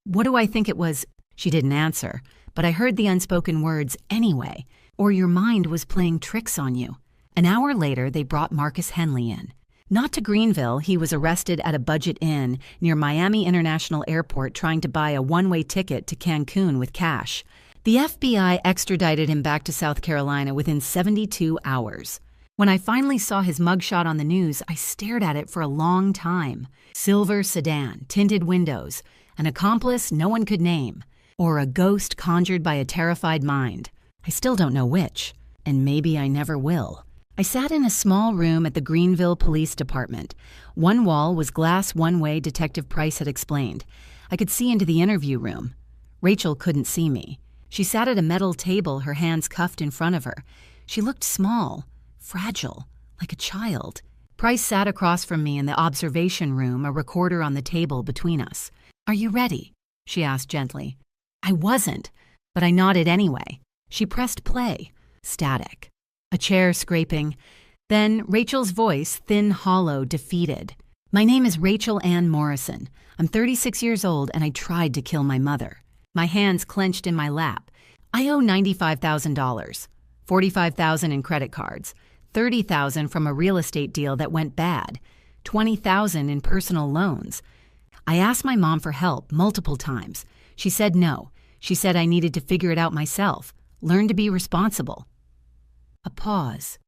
"What do I think it was?" She didn't answer, but I heard the unspoken words anyway. "Or your mind was playing tricks on you." An hour later, they brought Marcus Henley in. Not to Greenville. He was arrested at a budget inn near Miami International Airport trying to buy a one-way ticket to Cancun with cash. The FBI extradited him back to South Carolina within 72 hours. When I finally saw his mugshot on the news, I stared at it for a long time. Silver sedan, tinted windows, an accomplice no one could name, or a ghost conjured by a terrified mind. I still don't know which, and maybe I never will. I sat in a small room at the Greenville Police Department. One wall was glass one-way, Detective Price had explained. I could see into the interview room. Rachel couldn't see me. She sat at a metal table, her hands cuffed in front of her. She looked small, fragile, like a child. Price sat across from me in the observation room, a recorder on the table between us. "Are you ready?" she asked gently. I wasn't, but I nodded anyway. She pressed play. Static. A chair scraping. Then Rachel's voice, thin, hollow, defeated. "My name is Rachel Ann Morrison. I'm 36 years old and I tried to kill my mother." My hands clenched in my lap. I owe $95,000, $45,000 in credit cards, $30,000 from a real estate deal that went bad, $20,000 in personal loans. I asked my mom for help multiple times. She said no. She said I needed to figure it out myself, learn to be responsible. A pause.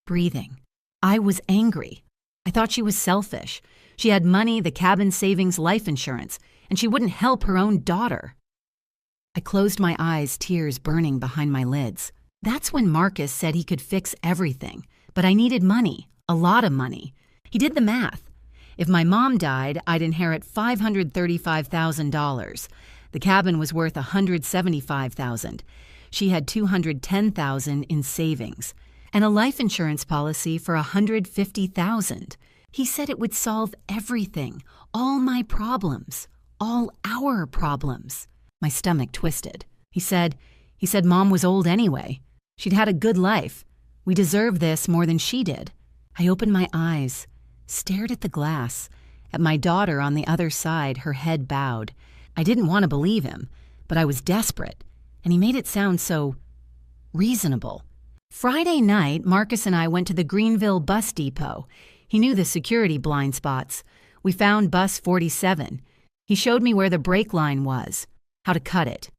Breathing. I was angry. I thought she was selfish. She had money, the cabin savings, life insurance, and she wouldn't help her own daughter. I closed my eyes, tears burning behind my lids. That's when Marcus said he could fix everything, but I needed money, a lot of money. He did the math. If my mom died, I'd inherit $535,000. The cabin was worth $175,000. She had $210,000 in savings and a life insurance policy for $150,000. He said it would solve everything, all my problems, all our problems. My stomach twisted. He said Mom was old anyway. She'd had a good life. We deserve this more than she did. I opened my eyes, stared at the glass, at my daughter on the other side, her head bowed. I didn't want to believe him, but I was desperate, and he made it sound so reasonable. Friday night, Marcus and I went to the Greenville bus depot. He knew the security blind spots. We found bus 47. He showed me where the brake line was, how to cut it.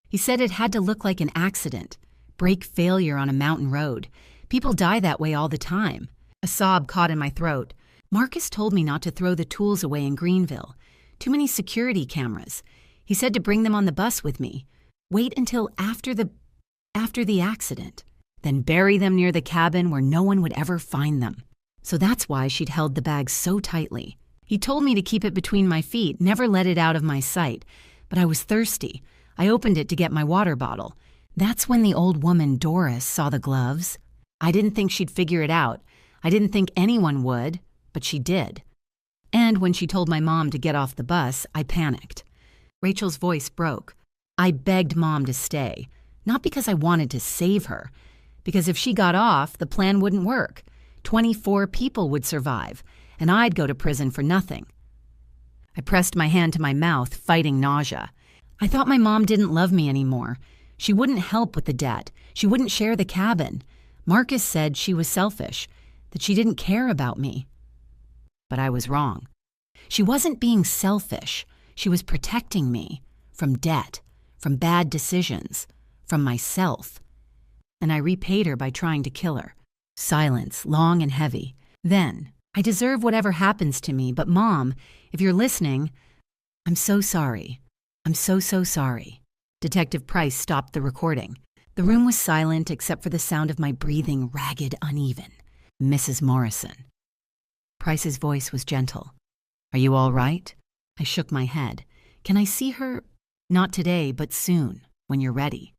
He said it had to look like an accident, brake failure on a mountain road. People die that way all the time. A sob caught in my throat. Marcus told me not to throw the tools away in Greenville. Too many security cameras. He said to bring them on the bus with me. Wait until after the accident. Then bury them near the cabin where no one would ever find them. So that's why she'd held the bag so tightly. He told me to keep it between my feet, never let it out of my sight. But I was thirsty. I opened it to get my water bottle. That's when the old woman, Doris, saw the gloves. I didn't think she'd figure it out. I didn't think anyone would, but she did. And when she told my mom to get off the bus, I panicked. Rachel's voice broke. I begged Mom to stay, not because I wanted to save her, because if she got off, the plan wouldn't work. 24 people would survive, and I'd go to prison for nothing. I pressed my hand to my mouth, fighting nausea. I thought my mom didn't love me anymore. She wouldn't help with the debt. She wouldn't share the cabin. Marcus said she was selfish, that she didn't care about me. But I was wrong. She wasn't being selfish. She was protecting me from debt, from bad decisions, from myself. And I repaid her by trying to kill her. Silence, long and heavy. Then, I deserve whatever happens to me, but Mom, if you're listening, I'm so sorry. I'm so sorry. Detective Price stopped the recording. The room was silent except for the sound of my breathing, ragged, uneven. Mrs. Morrison. Price's voice was gentle. Are you all right? I shook my head. Can I see her? Not today, but soon, when you're ready.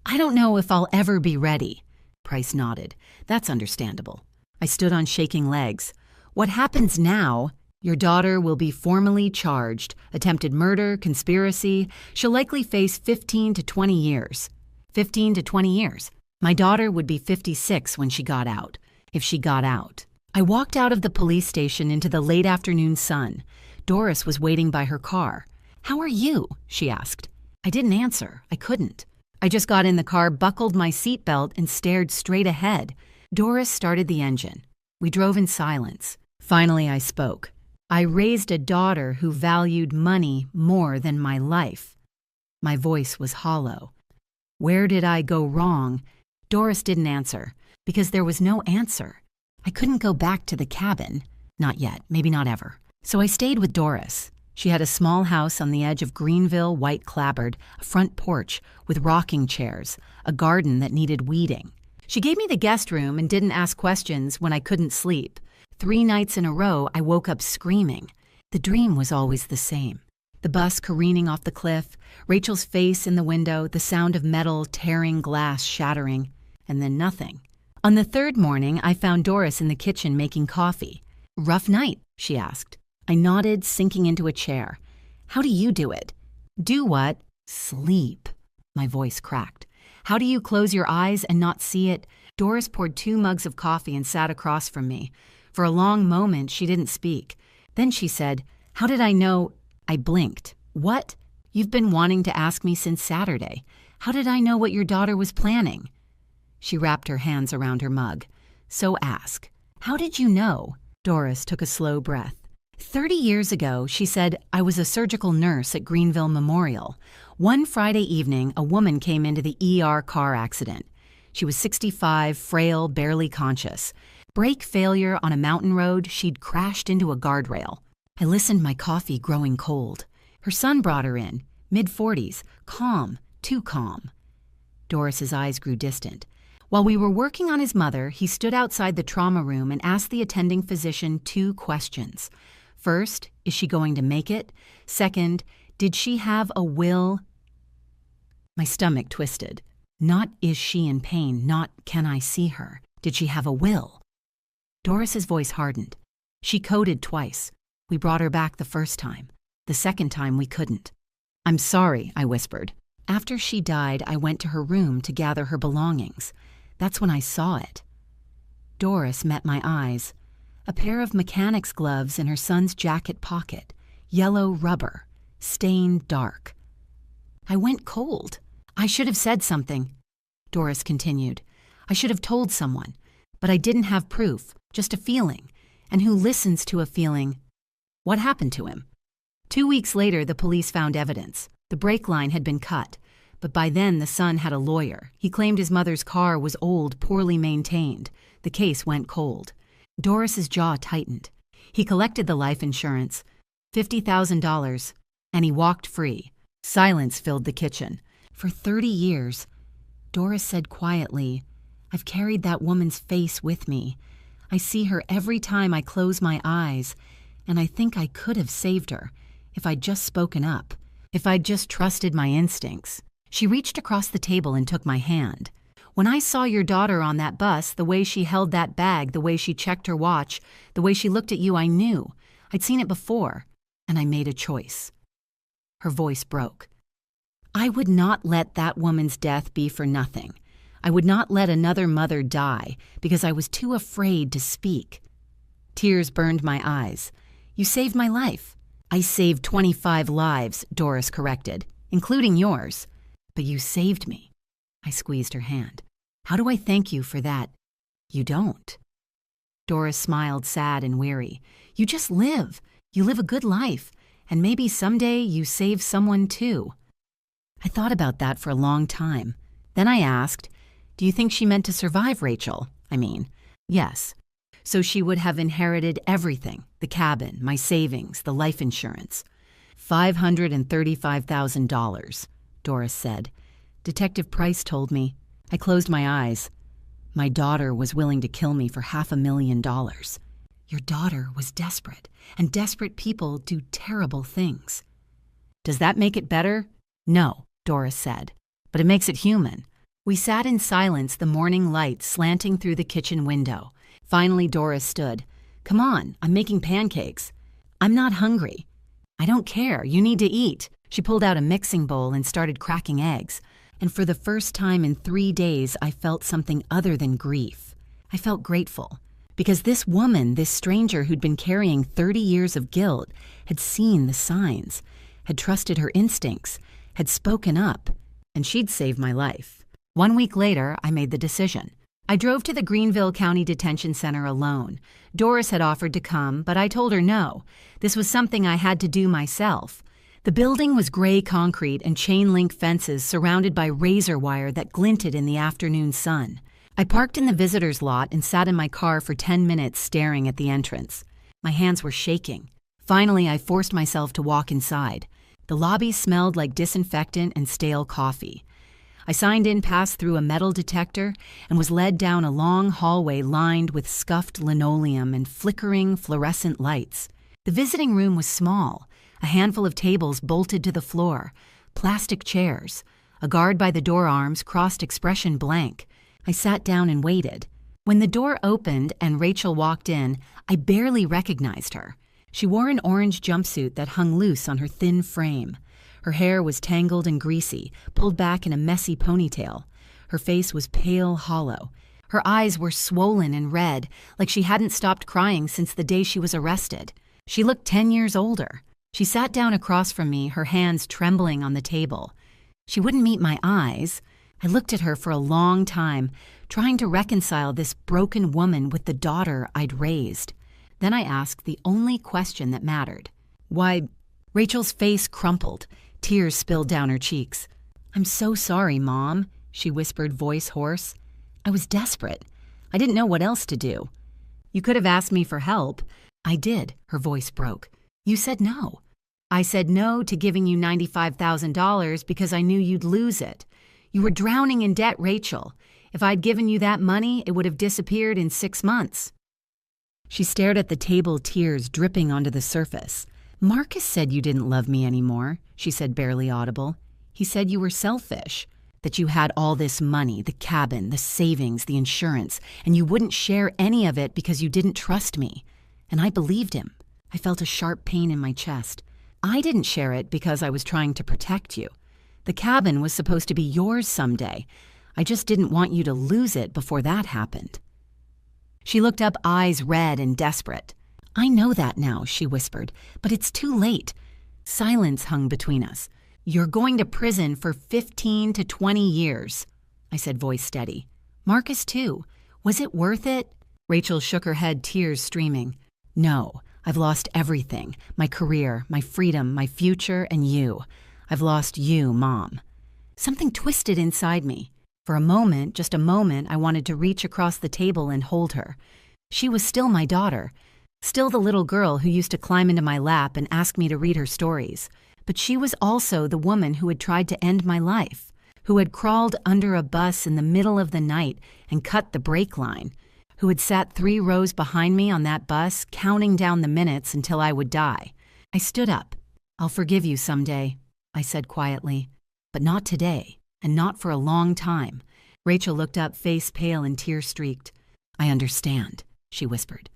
I don't know if I'll ever be ready. Price nodded. That's understandable. I stood on shaking legs. What happens now? Your daughter will be formally charged. Attempted murder, conspiracy. She'll likely face 15 to 20 years. 15 to 20 years. My daughter would be 56 when she got out. If she got out. I walked out of the police station into the late afternoon sun. Doris was waiting by her car. How are you? She asked. I didn't answer. I couldn't. I just got in the car, buckled my seatbelt, and stared straight ahead. Doris started the engine. We drove in silence. Finally, I spoke. I raised a daughter who valued money more than my life. My voice was hollow. Where did I go wrong? Doris didn't answer, because there was no answer. I couldn't go back to the cabin. Not yet, maybe not ever. So I stayed with Doris. She had a small house on the edge of Greenville, white clapboard, a front porch with rocking chairs, a garden that needed weeding. She gave me the guest room and didn't ask questions when I couldn't sleep. 3 nights in a row, I woke up screaming. The dream was always the same. The bus careening off the cliff, Rachel's face in the window, the sound of metal tearing glass shattering, and then nothing. On the 3rd morning, I found Doris in the kitchen making coffee. Rough night, she asked. I nodded, sinking into a chair. How do you do it? Do what? Sleep. My voice cracked. How do you close your eyes and not see it? Doris poured 2 mugs of coffee and sat across from me. For a long moment, she didn't speak. Then she said, How did I know? I blinked. What? You've been wanting to ask me since Saturday. How did I know what your daughter was planning?" She wrapped her hands around her mug. "So ask. How did you know?" Doris took a slow breath. 30 years ago, she said, I was a surgical nurse at Greenville Memorial. One Friday evening, a woman came into the ER car accident. She was 65, frail, barely conscious. Brake failure on a mountain road, she'd crashed into a guardrail. I listened, my coffee growing cold. Her son brought her in, mid-40s, calm, too calm. Doris's eyes grew distant. While we were working on his mother, he stood outside the trauma room and asked the attending physician 2 questions. First, is she going to make it? Second, did she have a will? My stomach twisted. Not is she in pain, not can I see her. Did she have a will? Doris's voice hardened. She coded twice. We brought her back the first time. The second time we couldn't. I'm sorry, I whispered. After she died, I went to her room to gather her belongings. That's when I saw it. Doris met my eyes. A pair of mechanic's gloves in her son's jacket pocket. Yellow rubber. Stained dark. I went cold. I should have said something. Doris continued. I should have told someone. But I didn't have proof, just a feeling. And who listens to a feeling? What happened to him? 2 weeks later, the police found evidence. The brake line had been cut. But by then, the son had a lawyer. He claimed his mother's car was old, poorly maintained. The case went cold. Doris's jaw tightened. He collected the life insurance, $50,000, and he walked free. Silence filled the kitchen. For 30 years, Doris said quietly, I've carried that woman's face with me. I see her every time I close my eyes, and I think I could have saved her if I'd just spoken up, if I'd just trusted my instincts. She reached across the table and took my hand. When I saw your daughter on that bus, the way she held that bag, the way she checked her watch, the way she looked at you, I knew. I'd seen it before, and I made a choice. Her voice broke. I would not let that woman's death be for nothing. I would not let another mother die because I was too afraid to speak. Tears burned my eyes. You saved my life. I saved 25 lives, Doris corrected, including yours. But you saved me. I squeezed her hand. How do I thank you for that? You don't. Doris smiled, sad and weary. You just live. You live a good life. And maybe someday you save someone too. I thought about that for a long time. Then I asked, do you think she meant to survive Rachel? Yes. So she would have inherited everything, the cabin, my savings, the life insurance. $535,000, Doris said. Detective Price told me. I closed my eyes. My daughter was willing to kill me for $500,000. Your daughter was desperate, and desperate people do terrible things. Does that make it better? No, Doris said, but it makes it human. We sat in silence, the morning light slanting through the kitchen window. Finally, Doris stood. Come on, I'm making pancakes. I'm not hungry. I don't care, you need to eat. She pulled out a mixing bowl and started cracking eggs. And for the first time in 3 days, I felt something other than grief. I felt grateful. Because this woman, this stranger who'd been carrying 30 years of guilt, had seen the signs, had trusted her instincts, had spoken up, and she'd saved my life. 1 week later, I made the decision. I drove to the Greenville County Detention Center alone. Doris had offered to come, but I told her no. This was something I had to do myself. The building was gray concrete and chain-link fences surrounded by razor wire that glinted in the afternoon sun. I parked in the visitor's lot and sat in my car for 10 minutes staring at the entrance. My hands were shaking. Finally, I forced myself to walk inside. The lobby smelled like disinfectant and stale coffee. I signed in, passed through a metal detector, and was led down a long hallway lined with scuffed linoleum and flickering fluorescent lights. The visiting room was small, a handful of tables bolted to the floor, plastic chairs. A guard by the door arms crossed expression blank. I sat down and waited. When the door opened and Rachel walked in, I barely recognized her. She wore an orange jumpsuit that hung loose on her thin frame. Her hair was tangled and greasy, pulled back in a messy ponytail. Her face was pale, hollow. Her eyes were swollen and red, like she hadn't stopped crying since the day she was arrested. She looked 10 years older. She sat down across from me, her hands trembling on the table. She wouldn't meet my eyes. I looked at her for a long time, trying to reconcile this broken woman with the daughter I'd raised. Then I asked the only question that mattered. "Why?" Rachel's face crumpled. Tears spilled down her cheeks. "I'm so sorry, Mom," she whispered, voice hoarse. I was desperate. I didn't know what else to do. "You could have asked me for help." "I did," her voice broke. "You said no." "I said no to giving you $95,000 because I knew you'd lose it. You were drowning in debt, Rachel. If I'd given you that money, it would have disappeared in 6 months." She stared at the table, tears dripping onto the surface. "Marcus said you didn't love me anymore," she said, barely audible. "He said you were selfish, that you had all this money, the cabin, the savings, the insurance, and you wouldn't share any of it because you didn't trust me. And I believed him." I felt a sharp pain in my chest. "I didn't share it because I was trying to protect you. The cabin was supposed to be yours someday. I just didn't want you to lose it before that happened." She looked up, eyes red and desperate. "I know that now," she whispered, "but it's too late." Silence hung between us. "You're going to prison for 15 to 20 years, I said, voice steady. "Marcus, too. Was it worth it?" Rachel shook her head, tears streaming. "No, I've lost everything. My career, my freedom, my future, and you. I've lost you, Mom." Something twisted inside me. For a moment, just a moment, I wanted to reach across the table and hold her. She was still my daughter, still the little girl who used to climb into my lap and ask me to read her stories. But she was also the woman who had tried to end my life, who had crawled under a bus in the middle of the night and cut the brake line, who had sat 3 rows behind me on that bus, counting down the minutes until I would die. I stood up. "I'll forgive you someday," I said quietly, "but not today, and not for a long time." Rachel looked up, face pale and tear-streaked. "I understand," she whispered.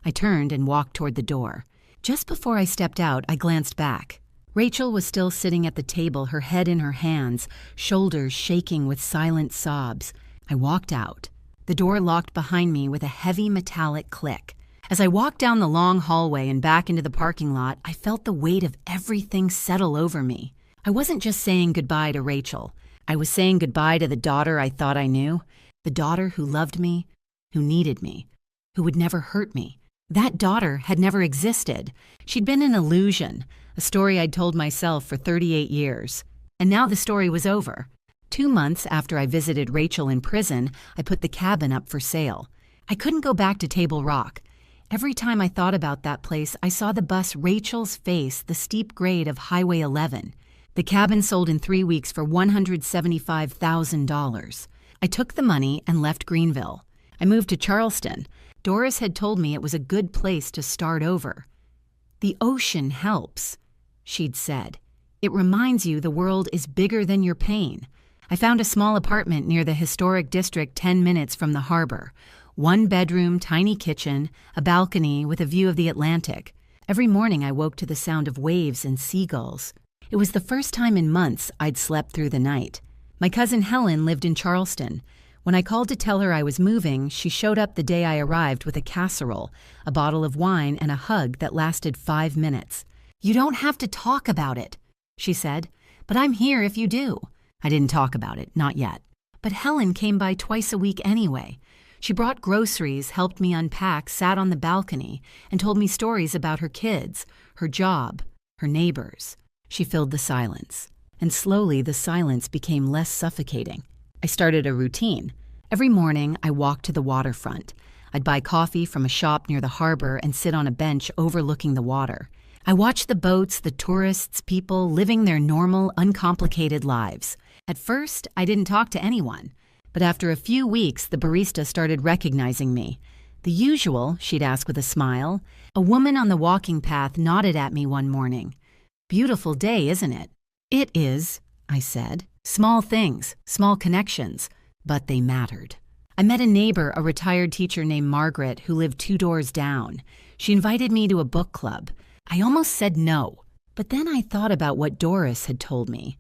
I turned and walked toward the door. Just before I stepped out, I glanced back. Rachel was still sitting at the table, her head in her hands, shoulders shaking with silent sobs. I walked out. The door locked behind me with a heavy metallic click. As I walked down the long hallway and back into the parking lot, I felt the weight of everything settle over me. I wasn't just saying goodbye to Rachel. I was saying goodbye to the daughter I thought I knew, the daughter who loved me, who needed me, who would never hurt me. That daughter had never existed. She'd been an illusion, a story I'd told myself for 38 years. And now the story was over. 2 months after I visited Rachel in prison, I put the cabin up for sale. I couldn't go back to Table Rock. Every time I thought about that place, I saw the bus Rachel's face the steep grade of Highway 11. The cabin sold in 3 weeks for $175,000. I took the money and left Greenville. I moved to Charleston. Doris had told me it was a good place to start over. "The ocean helps," she'd said. "It reminds you the world is bigger than your pain." I found a small apartment near the historic district 10 minutes from the harbor. 1 bedroom, tiny kitchen, a balcony with a view of the Atlantic. Every morning I woke to the sound of waves and seagulls. It was the first time in months I'd slept through the night. My cousin Helen lived in Charleston. When I called to tell her I was moving, she showed up the day I arrived with a casserole, a bottle of wine, and a hug that lasted 5 minutes. "You don't have to talk about it," she said, "but I'm here if you do." I didn't talk about it, not yet. But Helen came by twice a week anyway. She brought groceries, helped me unpack, sat on the balcony, and told me stories about her kids, her job, her neighbors. She filled the silence, and slowly the silence became less suffocating. I started a routine. Every morning, I walked to the waterfront. I'd buy coffee from a shop near the harbor and sit on a bench overlooking the water. I watched the boats, the tourists, people living their normal, uncomplicated lives. At first, I didn't talk to anyone. But after a few weeks, the barista started recognizing me. "The usual," she'd ask with a smile. A woman on the walking path nodded at me one morning. "Beautiful day, isn't it?" "It is," I said. Small things, small connections, but they mattered. I met a neighbor, a retired teacher named Margaret, who lived 2 doors down. She invited me to a book club. I almost said no, but then I thought about what Doris had told me.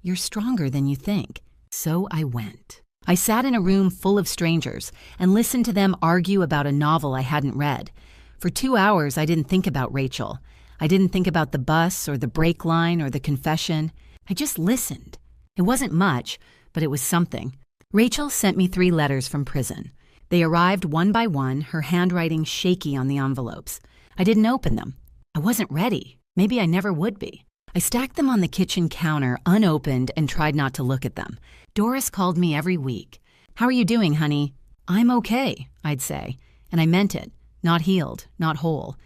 "You're stronger than you think." So I went. I sat in a room full of strangers and listened to them argue about a novel I hadn't read. For 2 hours, I didn't think about Rachel. I didn't think about the bus or the brake line or the confession. I just listened. It wasn't much, but it was something. Rachel sent me 3 letters from prison. They arrived one by one, her handwriting shaky on the envelopes. I didn't open them. I wasn't ready. Maybe I never would be. I stacked them on the kitchen counter, unopened, and tried not to look at them. Doris called me every week. "How are you doing, honey?" "I'm okay," I'd say. And I meant it. Not healed, not whole,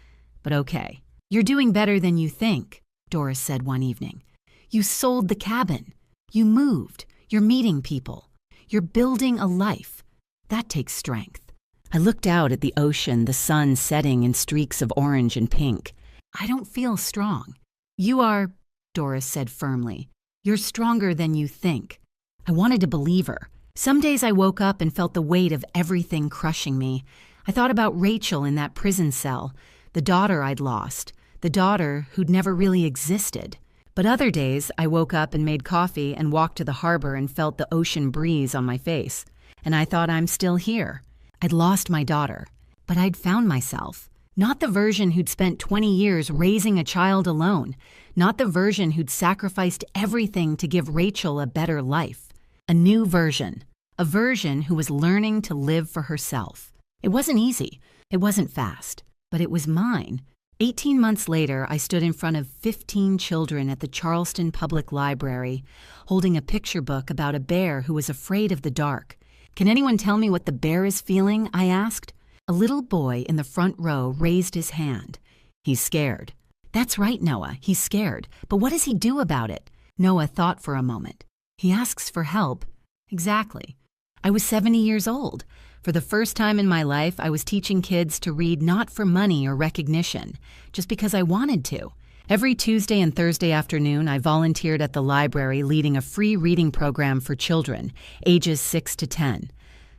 but okay. "You're doing better than you think," Doris said one evening. "You sold the cabin. You moved. You're meeting people. You're building a life. That takes strength." I looked out at the ocean, the sun setting in streaks of orange and pink. "I don't feel strong." "You are," Doris said firmly. "You're stronger than you think." I wanted to believe her. Some days I woke up and felt the weight of everything crushing me. I thought about Rachel in that prison cell, the daughter I'd lost, the daughter who'd never really existed. But other days, I woke up and made coffee and walked to the harbor and felt the ocean breeze on my face. And I thought, I'm still here. I'd lost my daughter, but I'd found myself. Not the version who'd spent 20 years raising a child alone. Not the version who'd sacrificed everything to give Rachel a better life. A new version. A version who was learning to live for herself. It wasn't easy. It wasn't fast. But it was mine. 18 months later, I stood in front of 15 children at the Charleston Public Library, holding a picture book about a bear who was afraid of the dark. "Can anyone tell me what the bear is feeling?" I asked. A little boy in the front row raised his hand. "He's scared." "That's right, Noah, he's scared. But what does he do about it?" Noah thought for a moment. "He asks for help." Exactly. I was 70 years old. For the first time in my life, I was teaching kids to read not for money or recognition, just because I wanted to. Every Tuesday and Thursday afternoon, I volunteered at the library leading a free reading program for children, ages 6 to 10.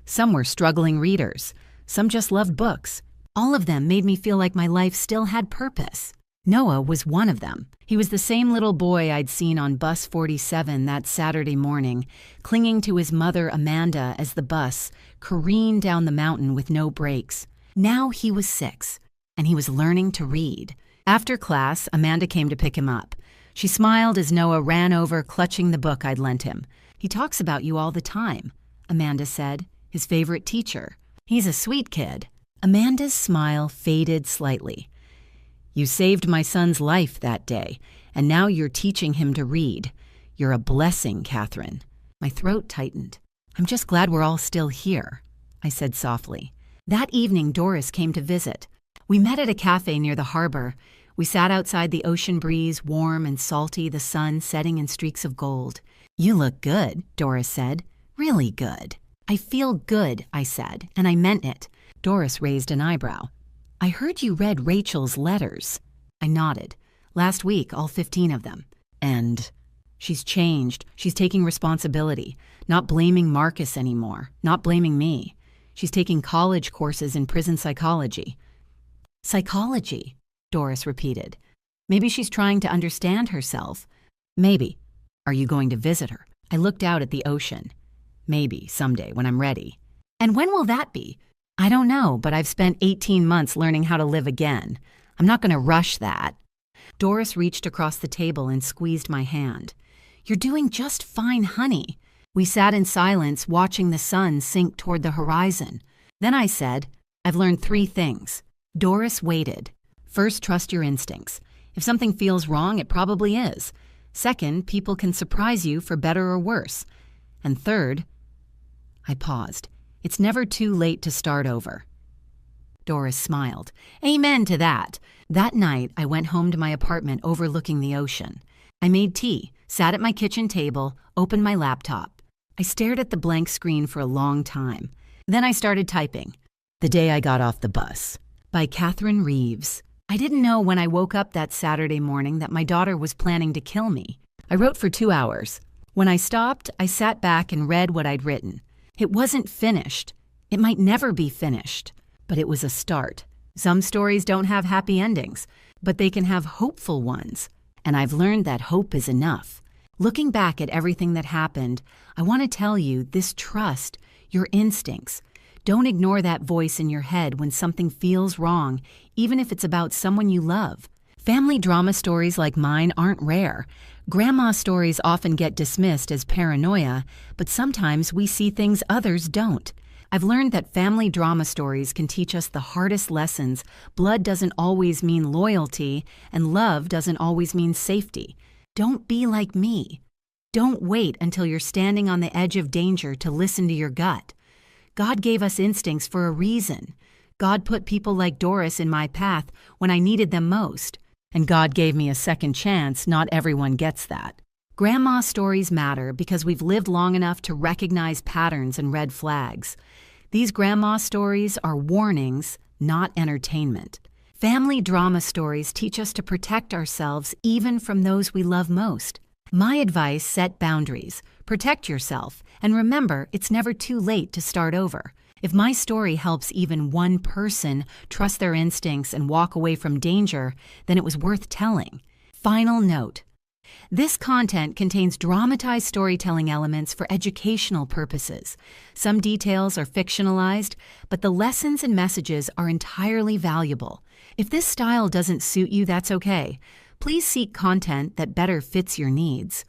Some were struggling readers. Some just loved books. All of them made me feel like my life still had purpose. Noah was one of them. He was the same little boy I'd seen on Bus 47 that Saturday morning, clinging to his mother Amanda as the bus careened down the mountain with no brakes. Now he was 6, and he was learning to read. After class, Amanda came to pick him up. She smiled as Noah ran over, clutching the book I'd lent him. "He talks about you all the time," Amanda said, "his favorite teacher. He's a sweet kid." Amanda's smile faded slightly. "You saved my son's life that day, and now you're teaching him to read. You're a blessing, Catherine." My throat tightened. "I'm just glad we're all still here," I said softly. That evening, Doris came to visit. We met at a cafe near the harbor. We sat outside the ocean breeze, warm and salty, the sun setting in streaks of gold. "You look good," Doris said. "Really good." "I feel good," I said, and I meant it. Doris raised an eyebrow. "I heard you read Rachel's letters." I nodded. "Last week, all 15 of them. And she's changed. She's taking responsibility, not blaming Marcus anymore, not blaming me. She's taking college courses in prison psychology." "Psychology," Doris repeated. "Maybe she's trying to understand herself." "Maybe. Are you going to visit her?" I looked out at the ocean. "Maybe, someday, when I'm ready." "And when will that be?" "I don't know, but I've spent 18 months learning how to live again. I'm not going to rush that." Doris reached across the table and squeezed my hand. "You're doing just fine, honey." We sat in silence, watching the sun sink toward the horizon. Then I said, "I've learned 3 things." Doris waited. "First, trust your instincts. If something feels wrong, it probably is. Second, people can surprise you for better or worse. And third," I paused, "it's never too late to start over." Doris smiled. "Amen to that." That night, I went home to my apartment overlooking the ocean. I made tea, sat at my kitchen table, opened my laptop. I stared at the blank screen for a long time. Then I started typing. "The Day I Got Off the Bus" by Catherine Reeves. I didn't know when I woke up that Saturday morning that my daughter was planning to kill me. I wrote for 2 hours. When I stopped, I sat back and read what I'd written. It wasn't finished. It might never be finished. But it was a start. Some stories don't have happy endings, but they can have hopeful ones. And I've learned that hope is enough. Looking back at everything that happened, I want to tell you this: trust your instincts. Don't ignore that voice in your head when something feels wrong, even if it's about someone you love. Family drama stories like mine aren't rare. Grandma stories often get dismissed as paranoia, but sometimes we see things others don't. I've learned that family drama stories can teach us the hardest lessons. Blood doesn't always mean loyalty, and love doesn't always mean safety. Don't be like me. Don't wait until you're standing on the edge of danger to listen to your gut. God gave us instincts for a reason. God put people like Doris in my path when I needed them most. And God gave me a second chance. Not everyone gets that. Grandma stories matter because we've lived long enough to recognize patterns and red flags. These grandma stories are warnings, not entertainment. Family drama stories teach us to protect ourselves even from those we love most. My advice: set boundaries, protect yourself, and remember, it's never too late to start over. If my story helps even one person trust their instincts and walk away from danger, then it was worth telling. Final note: this content contains dramatized storytelling elements for educational purposes. Some details are fictionalized, but the lessons and messages are entirely valuable. If this style doesn't suit you, that's okay. Please seek content that better fits your needs.